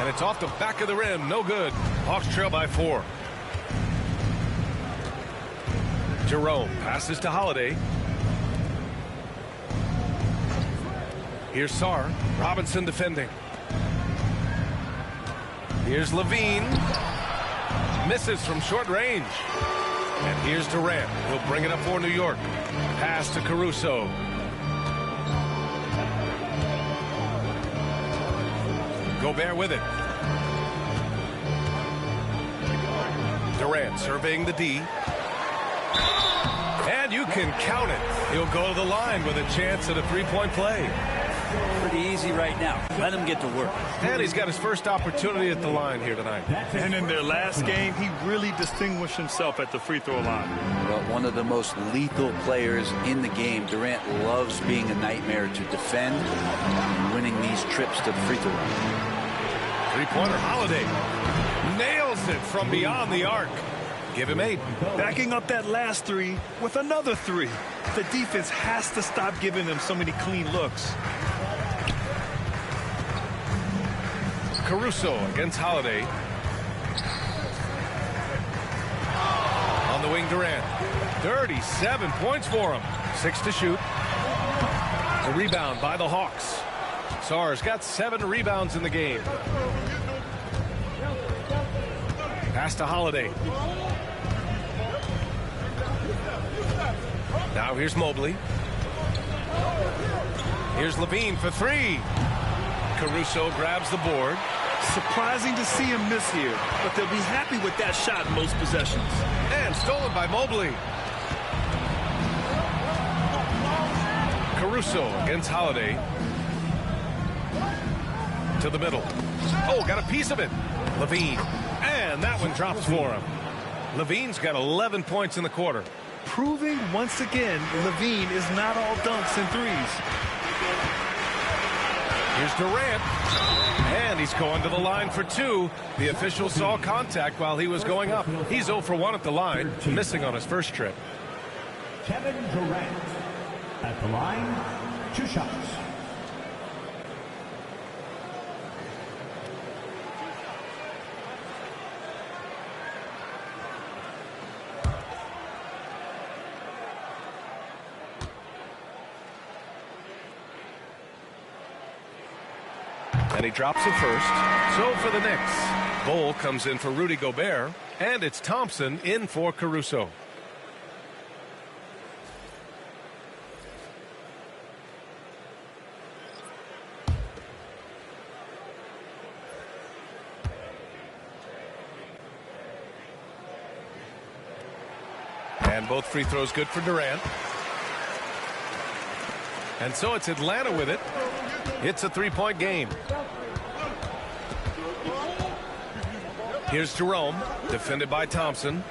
And it's off the back of the rim. No good. Hawks trail by 4. Jerome passes to Holiday. Here's Sarr. Robinson defending. Here's Levine. Misses from short range. And here's Durant. He'll bring it up for New York. Pass to Caruso. Gobert with it. Durant surveying the D. And you can count it. He'll go to the line with a chance at a three-point play. Pretty easy right now. Let him get to work. And he's got his first opportunity at the line here tonight. And in their last game, he really distinguished himself at the free throw line. Well, one of the most lethal players in the game. Durant loves being a nightmare to defend and winning these trips to the free throw line. Three-pointer, Holiday. Nails it from beyond the arc. Give him 8. Backing up that last three with another 3. The defense has to stop giving them so many clean looks. Caruso against Holiday. On the wing, Durant. 37 points for him. 6 to shoot. A rebound by the Hawks. Sarr's got 7 rebounds in the game. Pass to Holiday. Now here's Mobley. Here's Levine for 3. Caruso grabs the board. Surprising to see him miss here, but they'll be happy with that shot in most possessions. And stolen by Mobley. Caruso against Holiday. To the middle. Oh, got a piece of it. Levine. And that one drops for him. Levine's got 11 points in the quarter. Proving once again, Levine is not all dunks and threes. Here's Durant. And he's going to the line for 2. The official saw contact while he was going up. He's 0 for 1 at the line, missing on his first trip. Kevin Durant at the line, 2 shots. And he drops it first. So for the Knicks, Bol comes in for Rudy Gobert, and it's Thompson in for Caruso. And both free throws good for Durant. And so it's Atlanta with it. It's a 3-point game. Here's Jerome, defended by Thompson.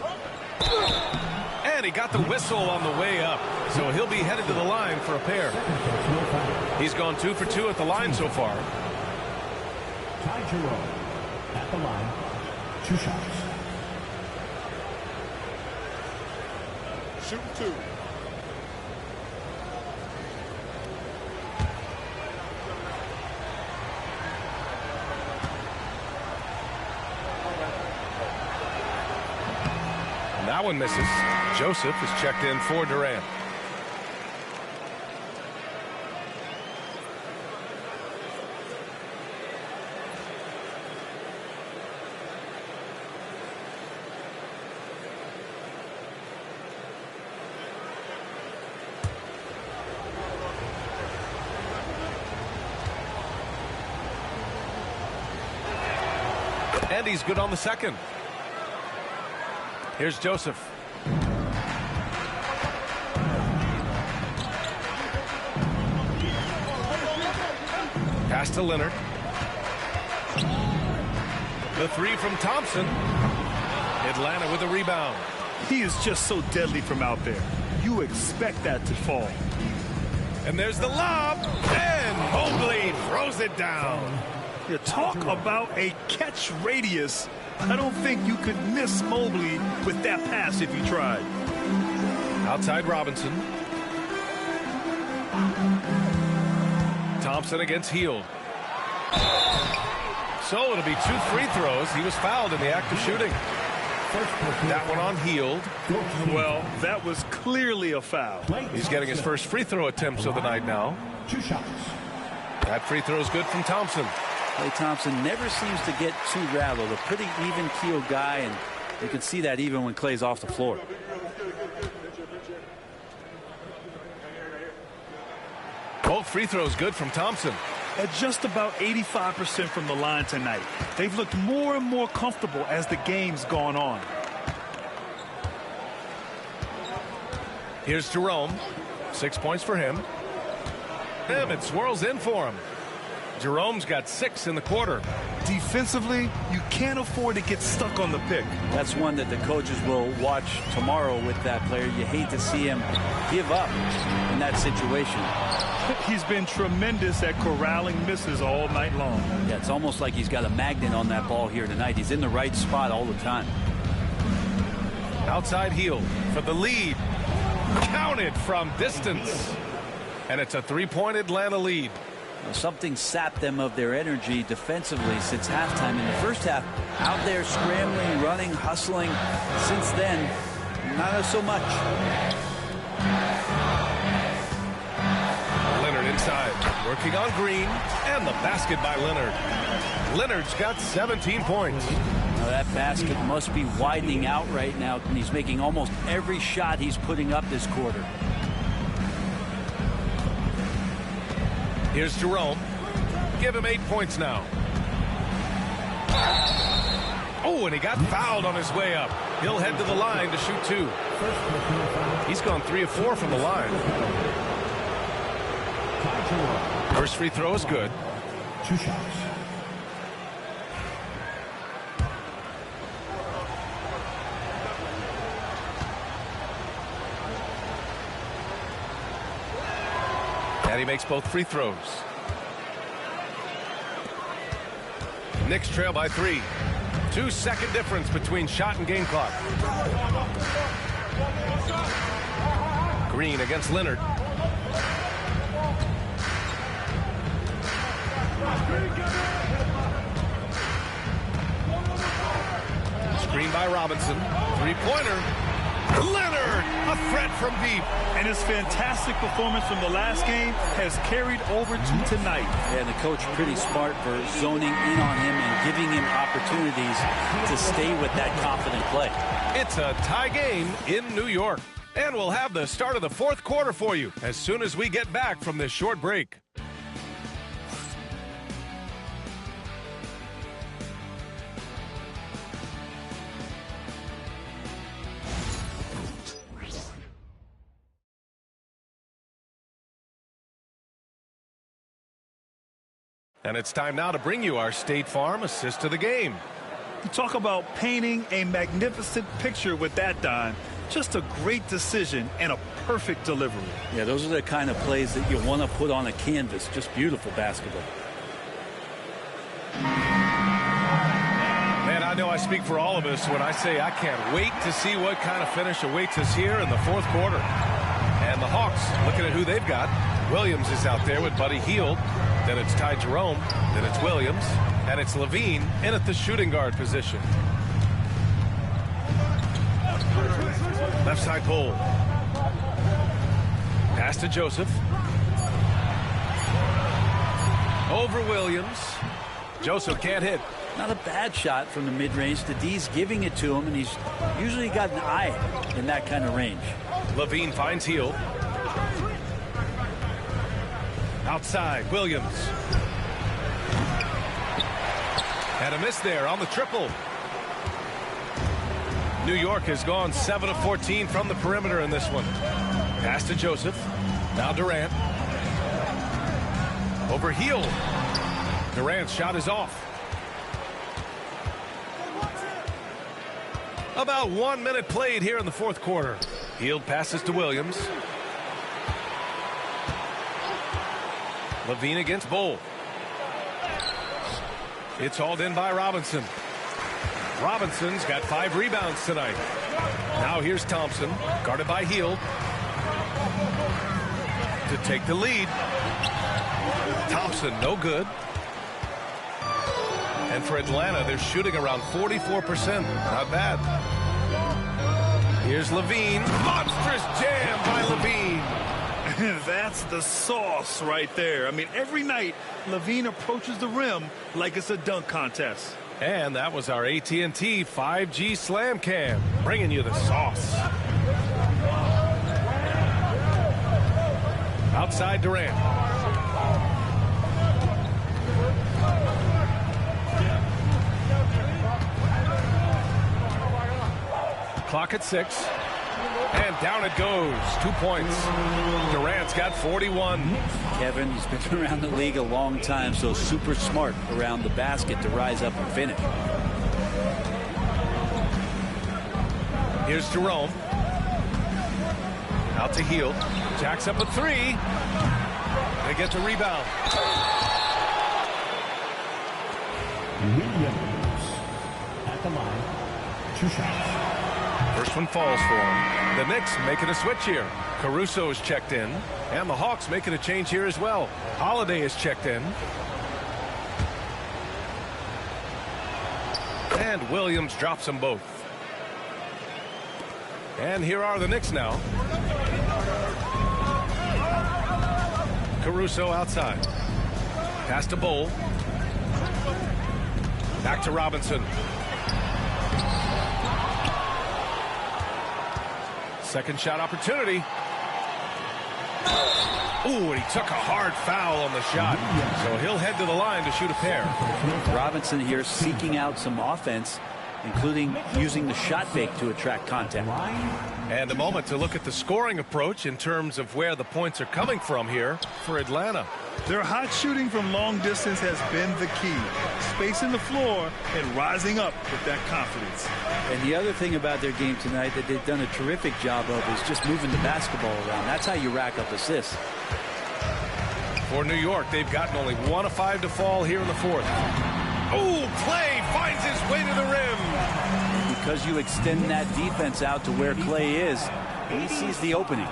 And he got the whistle on the way up, so he'll be headed to the line for a pair. He's gone 2 for 2 at the line so far. Ty Jerome at the line, 2 shots. Shoot 2. That one misses. Joseph is checked in for Durant. And he's good on the second. Here's Joseph. Pass to Leonard. The 3 from Thompson. Atlanta with a rebound. He is just so deadly from out there. You expect that to fall. And there's the lob. And Mobley throws it down. You talk about a catch radius. I don't think you could miss Mobley with that pass if you tried. Outside Robinson. Thompson against Hield. So it'll be 2 free throws. He was fouled in the act of shooting. That one on Hield. Well, that was clearly a foul. He's getting his first free throw attempts of the night now. 2 shots. That free throw is good from Thompson. Klay Thompson never seems to get too rattled. A pretty even-keeled guy, and you can see that even when Klay's off the floor. Both free throws good from Thompson. At just about 85% from the line tonight. They've looked more and more comfortable as the game's gone on. Here's Jerome. 6 points for him. It swirls in for him. Jerome's got 6 in the quarter. Defensively, you can't afford to get stuck on the pick. That's one that the coaches will watch tomorrow with that player. You hate to see him give up in that situation. He's been tremendous at corralling misses all night long. Yeah, it's almost like he's got a magnet on that ball here tonight. He's in the right spot all the time. Outside heel for the lead. Counted from distance. And it's a 3-point Atlanta lead. Well, something sapped them of their energy defensively since halftime. In the first half, out there scrambling, running, hustling. Since then, not so much. Leonard inside, working on Green, and the basket by Leonard. Leonard's got 17 points. Now that basket must be widening out right now, and he's making almost every shot he's putting up this quarter. Here's Jerome. Give him 8 points now. Oh, and he got fouled on his way up. He'll head to the line to shoot 2. He's gone 3 of 4 from the line. First free throw is good. 2 shots. And he makes both free throws. Knicks trail by 3. 2-second difference between shot and game clock. Green against Leonard. Screen by Robinson. 3-pointer. Leonard, a threat from deep. And his fantastic performance from the last game has carried over to tonight. And the coach pretty smart for zoning in on him and giving him opportunities to stay with that confident play. It's a tie game in New York. And we'll have the start of the 4th quarter for you as soon as we get back from this short break. And it's time now to bring you our State Farm assist to the game. You talk about painting a magnificent picture with that dime. Just a great decision and a perfect delivery. Yeah, those are the kind of plays that you want to put on a canvas. Just beautiful basketball. Man, I know I speak for all of us when I say I can't wait to see what kind of finish awaits us here in the 4th quarter. And the Hawks, looking at who they've got. Williams is out there with Buddy Hield. Then it's Ty Jerome. Then it's Williams. And it's Levine in at the shooting guard position. Left side pull. Pass to Joseph. Over Williams. Joseph can't hit. Not a bad shot from the mid-range. The D's giving it to him, and he's usually got an eye in that kind of range. Levine finds Hield. Outside, Williams. And a miss there on the triple. New York has gone 7 of 14 from the perimeter in this one. Pass to Joseph. Now Durant. Over Hield. Durant's shot is off. About 1 minute played here in the 4th quarter. Hield passes to Williams. Levine against Bull. It's hauled in by Robinson. Robinson's got 5 rebounds tonight. Now here's Thompson, guarded by Hield. To take the lead. Thompson, no good. And for Atlanta, they're shooting around 44%. Not bad. Here's Levine. Monstrous jam by Levine. That's the sauce right there. I mean, every night, LaVine approaches the rim like it's a dunk contest. And that was our AT&T 5G Slam Cam, bringing you the sauce. Outside Durant. Clock at 6. And down it goes. 2 points. Durant's got 41. Kevin, he's been around the league a long time, so super smart around the basket to rise up and finish. Here's Jerome. Out to Hield. Jacks up a 3. They get the rebound. Williams at the line. 2 shots. First one falls for him. The Knicks making a switch here. Caruso is checked in. And the Hawks making a change here as well. Holiday is checked in. And Williams drops them both. And here are the Knicks now. Caruso outside. Pass to Bol. Back to Robinson. Second shot opportunity. Ooh, and he took a hard foul on the shot. So he'll head to the line to shoot a pair. Robinson here seeking out some offense, including using the shot fake to attract contact. And a moment to look at the scoring approach in terms of where the points are coming from here for Atlanta. Their hot shooting from long distance has been the key. Spacing the floor and rising up with that confidence. And the other thing about their game tonight that they've done a terrific job of is just moving the basketball around. That's how you rack up assists. For New York, they've gotten only 1 of 5 to fall here in the fourth. Oh, Clay finds his way to the rim. Because you extend that defense out to where Clay is, he sees the opening.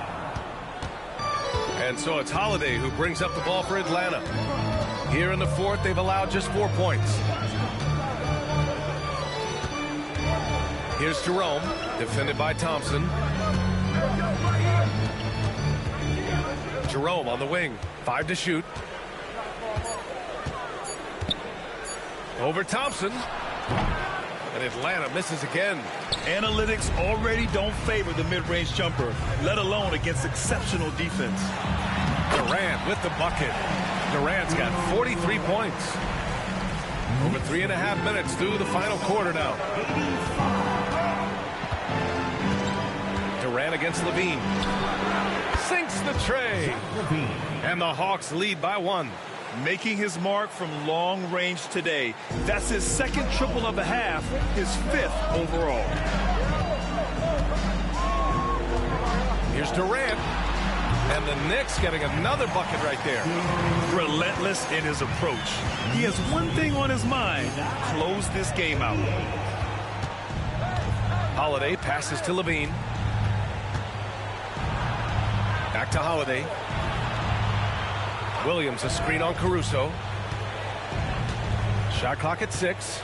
And so it's Holiday who brings up the ball for Atlanta. Here in the fourth, they've allowed just 4 points. Here's Jerome, defended by Thompson. Jerome on the wing, 5 to shoot. Over Thompson. And Atlanta misses again. Analytics already don't favor the mid-range jumper, let alone against exceptional defense. Durant with the bucket. Durant's got 43 points. Over 3.5 minutes through the final quarter now. Durant against LaVine. Sinks the tray. And the Hawks lead by 1. Making his mark from long range today. That's his second triple of the half, his 5th overall. Here's Durant. And the Knicks getting another bucket right there. Relentless in his approach. He has one thing on his mind. Close this game out. Holiday passes to LaVine. Back to Holiday. Williams a screen on Caruso. Shot clock at 6.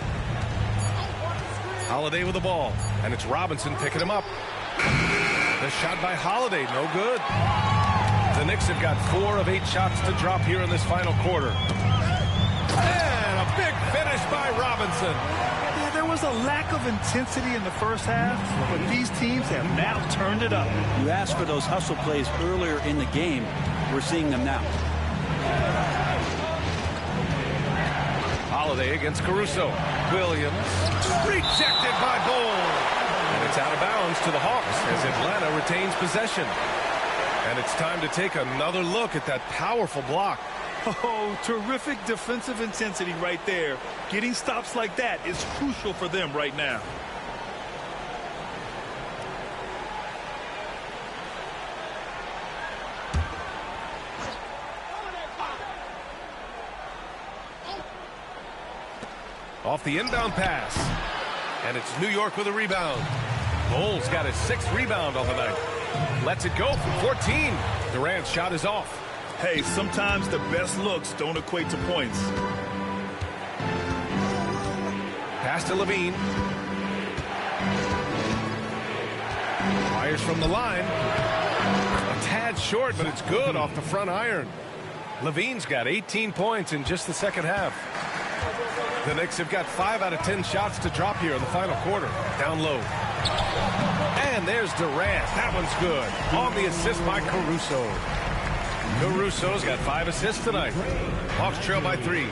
Holiday with the ball. And it's Robinson picking him up. The shot by Holiday, no good. The Knicks have got 4 of 8 shots to drop here in this final quarter. And a big finish by Robinson. Yeah, there was a lack of intensity in the first half, but these teams have now turned it up. You asked for those hustle plays earlier in the game. We're seeing them now. Holiday against Caruso. Williams rejected by Bol. And it's out of bounds to the Hawks as Atlanta retains possession. And it's time to take another look at that powerful block. Oh, terrific defensive intensity right there. Getting stops like that is crucial for them right now. Off the inbound pass. And it's New York with a rebound. Bol's got his 6th rebound on the night. Lets it go from 14. Durant's shot is off. Hey, sometimes the best looks don't equate to points. Pass to LaVine. Fires from the line. A tad short, but it's good off the front iron. Levine's got 18 points in just the second half. The Knicks have got 5 out of 10 shots to drop here in the final quarter. Down low. And there's Durant. That one's good. On the assist by Caruso. Caruso's got 5 assists tonight. Hawks trail by 3.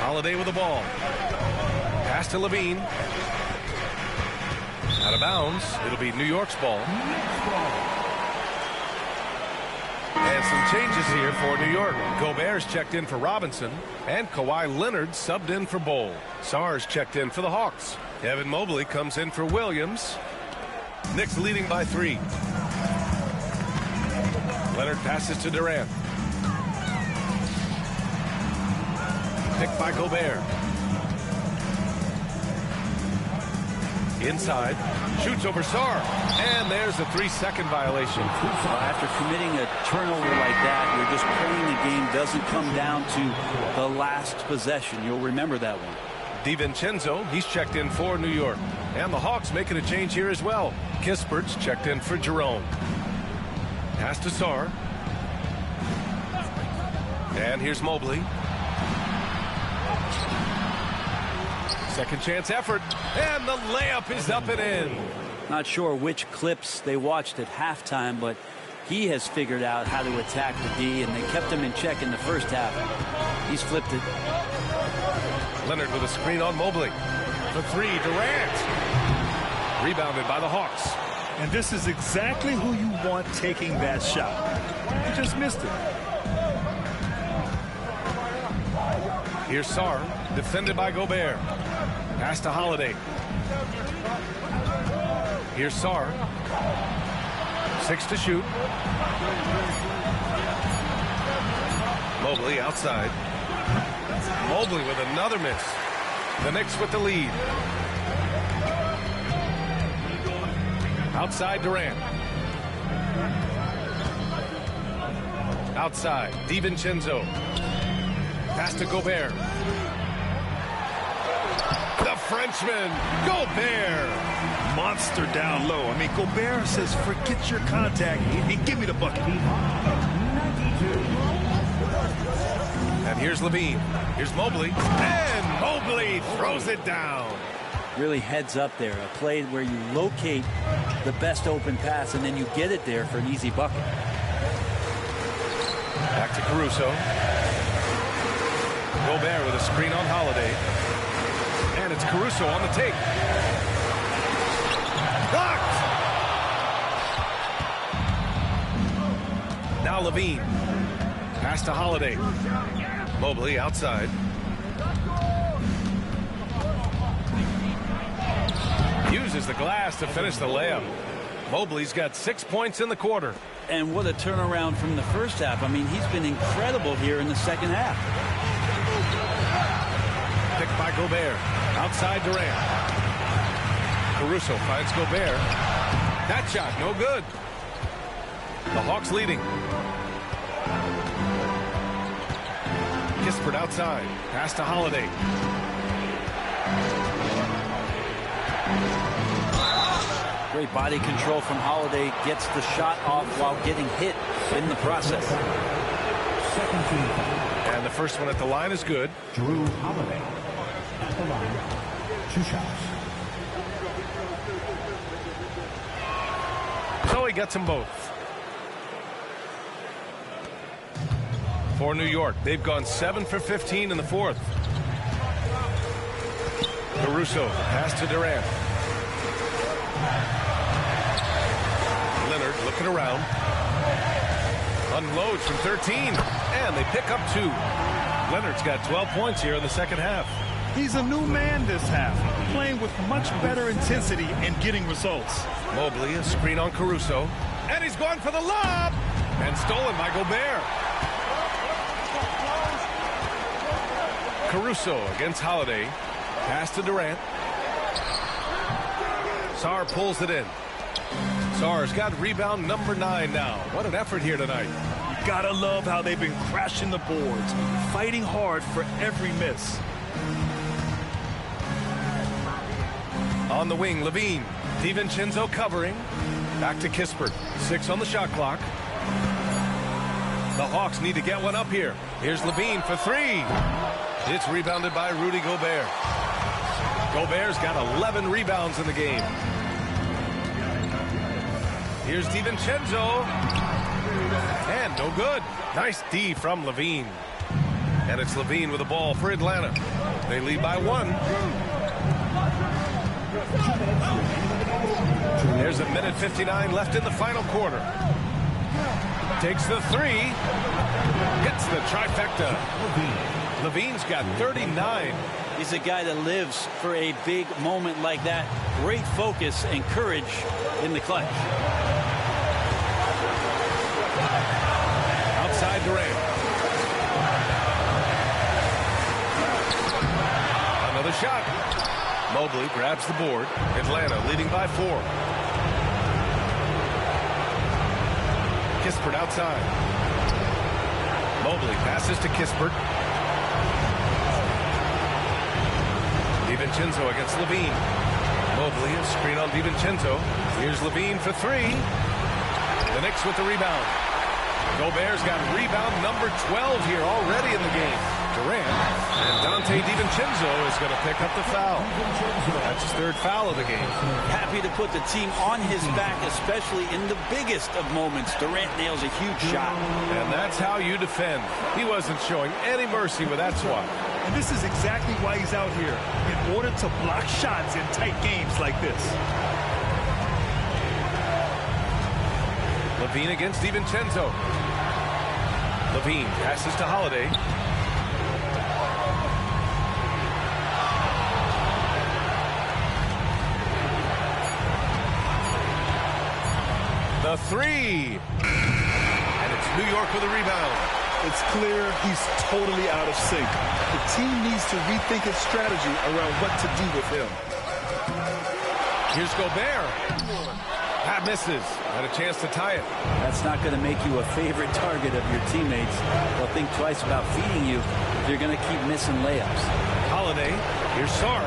Holiday with the ball. Pass to Levine. Out of bounds. It'll be New York's ball. And some changes here for New York. Gobert's checked in for Robinson. And Kawhi Leonard subbed in for Bol. Sarge checked in for the Hawks. Evan Mobley comes in for Williams. Knicks leading by 3. Leonard passes to Durant. Picked by Gobert. Inside. Shoots over Sarr. And there's a 3-second violation. After committing a turnover like that, you're just praying the game doesn't come down to the last possession. You'll remember that one. DiVincenzo, he's checked in for New York. And the Hawks making a change here as well. Kispert's checked in for Jerome. Pass to Sarr. And here's Mobley. Second chance effort. And the layup is up and in. Not sure which clips they watched at halftime, but he has figured out how to attack the D, and they kept him in check in the first half. He's flipped it. Leonard with a screen on Mobley. For 3, Durant. Rebounded by the Hawks. And this is exactly who you want taking that shot. He just missed it. Here's Sarr, defended by Gobert. Pass to Holiday. Here's Sarr. 6 to shoot. Mobley outside. Mobley with another miss. The Knicks with the lead. Outside Durant. Outside DiVincenzo. Pass to Gobert. The Frenchman, Gobert. Monster down low. I mean, Gobert says, forget your contact and give me the bucket. And here's Levine. Here's Mobley. And Mobley throws it down. Really heads up there. A play where you locate the best open pass and then you get it there for an easy bucket. Back to Caruso. Gobert with a screen on Holiday. And it's Caruso on the take. Blocked! Now Levine. Pass to Holiday. Mobley outside. Uses the glass to finish the layup. Mobley's got 6 points in the quarter. And what a turnaround from the first half. I mean, he's been incredible here in the second half. Picked by Gobert. Outside Durant. Caruso finds Gobert. That shot, no good. The Hawks leading. Kispert outside. Pass to Holiday. Great body control from Holiday. Gets the shot off while getting hit in the process. Second team foul. And the first one at the line is good. Drew Holiday at the line. 2 shots. So he gets them both. For New York, they've gone 7 for 15 in the fourth. Caruso, pass to Durant. Leonard looking around. Unloads from 13. And they pick up 2. Leonard's got 12 points here in the second half. He's a new man this half, playing with much better intensity and getting results. Mobley, a screen on Caruso. And he's going for the lob. And stolen by Gobert. Caruso against Holiday. Pass to Durant. Sarr pulls it in. Sarr's got rebound number 9 now. What an effort here tonight. You gotta love how they've been crashing the boards, fighting hard for every miss. On the wing, Levine. DiVincenzo covering. Back to Kispert. 6 on the shot clock. The Hawks need to get one up here. Here's Levine for 3. It's rebounded by Rudy Gobert. Gobert's got 11 rebounds in the game. Here's DiVincenzo. And no good. Nice D from Levine. And it's Levine with the ball for Atlanta. They lead by 1. There's 1:59 left in the final quarter. Takes the 3. Hits the trifecta. Levine's got 39. He's a guy that lives for a big moment like that. Great focus and courage in the clutch. Outside Durant. Another shot. Mobley grabs the board. Atlanta leading by 4. Kispert outside. Mobley passes to Kispert. DiVincenzo against Levine. Mobley, a screen on DiVincenzo. Here's Levine for 3. The Knicks with the rebound. Gobert's got rebound number 12 here already in the game. Durant and Dante DiVincenzo is going to pick up the foul. That's his 3rd foul of the game. Happy to put the team on his back, especially in the biggest of moments. Durant nails a huge shot. And that's how you defend. He wasn't showing any mercy with that swat. And this is exactly why he's out here, in order to block shots in tight games like this. Levine against DiVincenzo. Levine passes to Holiday. The 3. And it's New York with a rebound. It's clear he's totally out of sync. The team needs to rethink its strategy around what to do with him. Here's Gobert. That misses. Had a chance to tie it. That's not going to make you a favorite target of your teammates. They'll think twice about feeding you if you're going to keep missing layups. Holiday. Here's Sarr.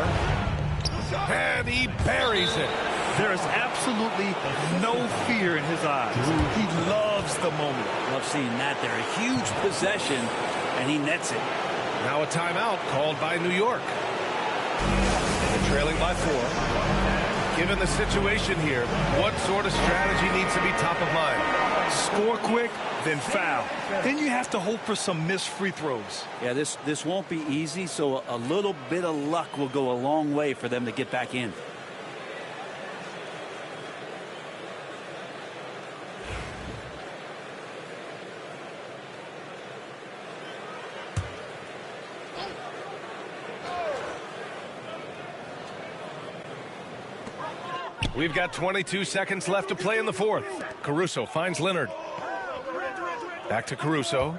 And he buries it. There is absolutely no fear in his eyes. He loves the moment. Love seeing that there. A huge possession, and he nets it. Now a timeout called by New York. They're trailing by 4. Given the situation here, what sort of strategy needs to be top of mind? Score quick, then foul. Then you have to hope for some missed free throws. Yeah, this won't be easy, so a little bit of luck will go a long way for them to get back in. We've got 22 seconds left to play in the 4th. Caruso finds Leonard. Back to Caruso.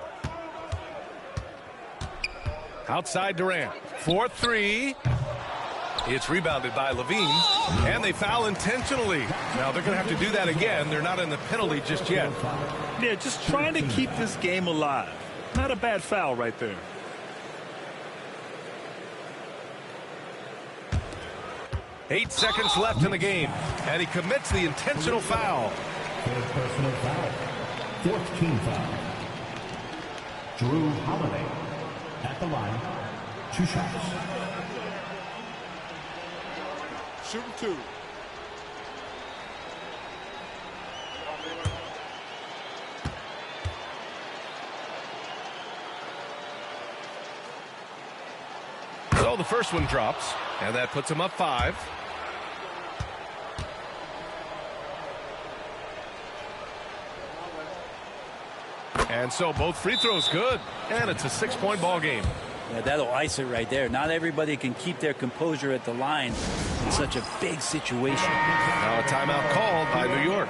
Outside Durant. 4-3. It's rebounded by Levine. And they foul intentionally. Now they're going to have to do that again. They're not in the penalty just yet. Yeah, just trying to keep this game alive. Not a bad foul right there. Eight seconds left in the game, and he commits the intentional foul. 4th personal foul. 4th team foul. Drew Holiday at the line. 2 shots. Shooting 2. So the first one drops, and that puts him up 5. And so both free throws good, and it's a 6-point ball game. Yeah, that'll ice it right there. Not everybody can keep their composure at the line in such a big situation. Now a timeout called by New York.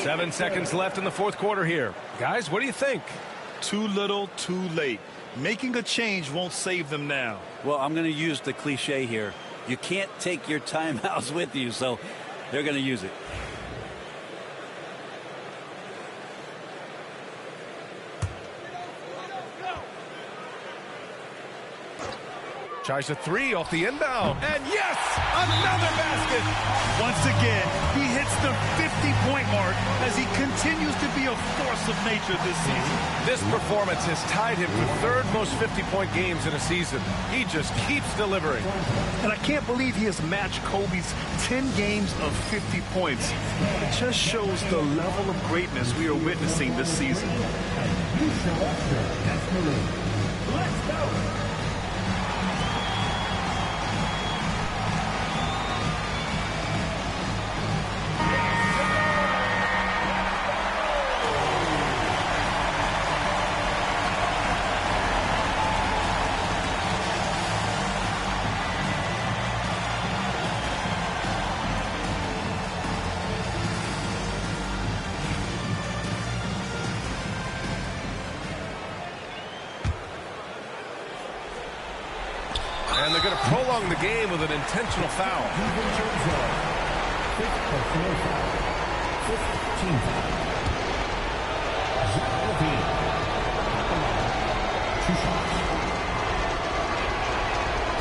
7 seconds left in the 4th quarter here. Guys, what do you think? Too little, too late. Making a change won't save them now. Well, I'm going to use the cliche here. You can't take your timeouts with you, so they're going to use it. Tries a three off the inbound. And yes, another basket. Once again, he hits the 50-point mark as he continues to be a force of nature this season. This performance has tied him for third most 50-point games in a season. He just keeps delivering. And I can't believe he has matched Kobe's 10 games of 50 points. It just shows the level of greatness we are witnessing this season. Let's go. And they're going to prolong the game with an intentional foul.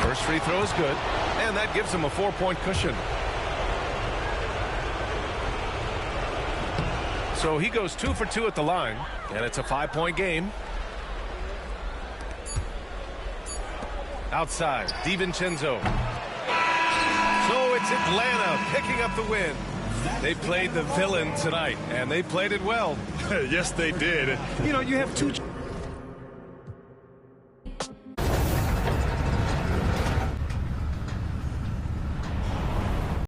First free throw is good, and that gives him a 4-point cushion. So he goes 2 for 2 at the line, and it's a 5-point game. Outside, DiVincenzo. So it's Atlanta picking up the win. They played the villain tonight, and they played it well. Yes, they did. You know, you have two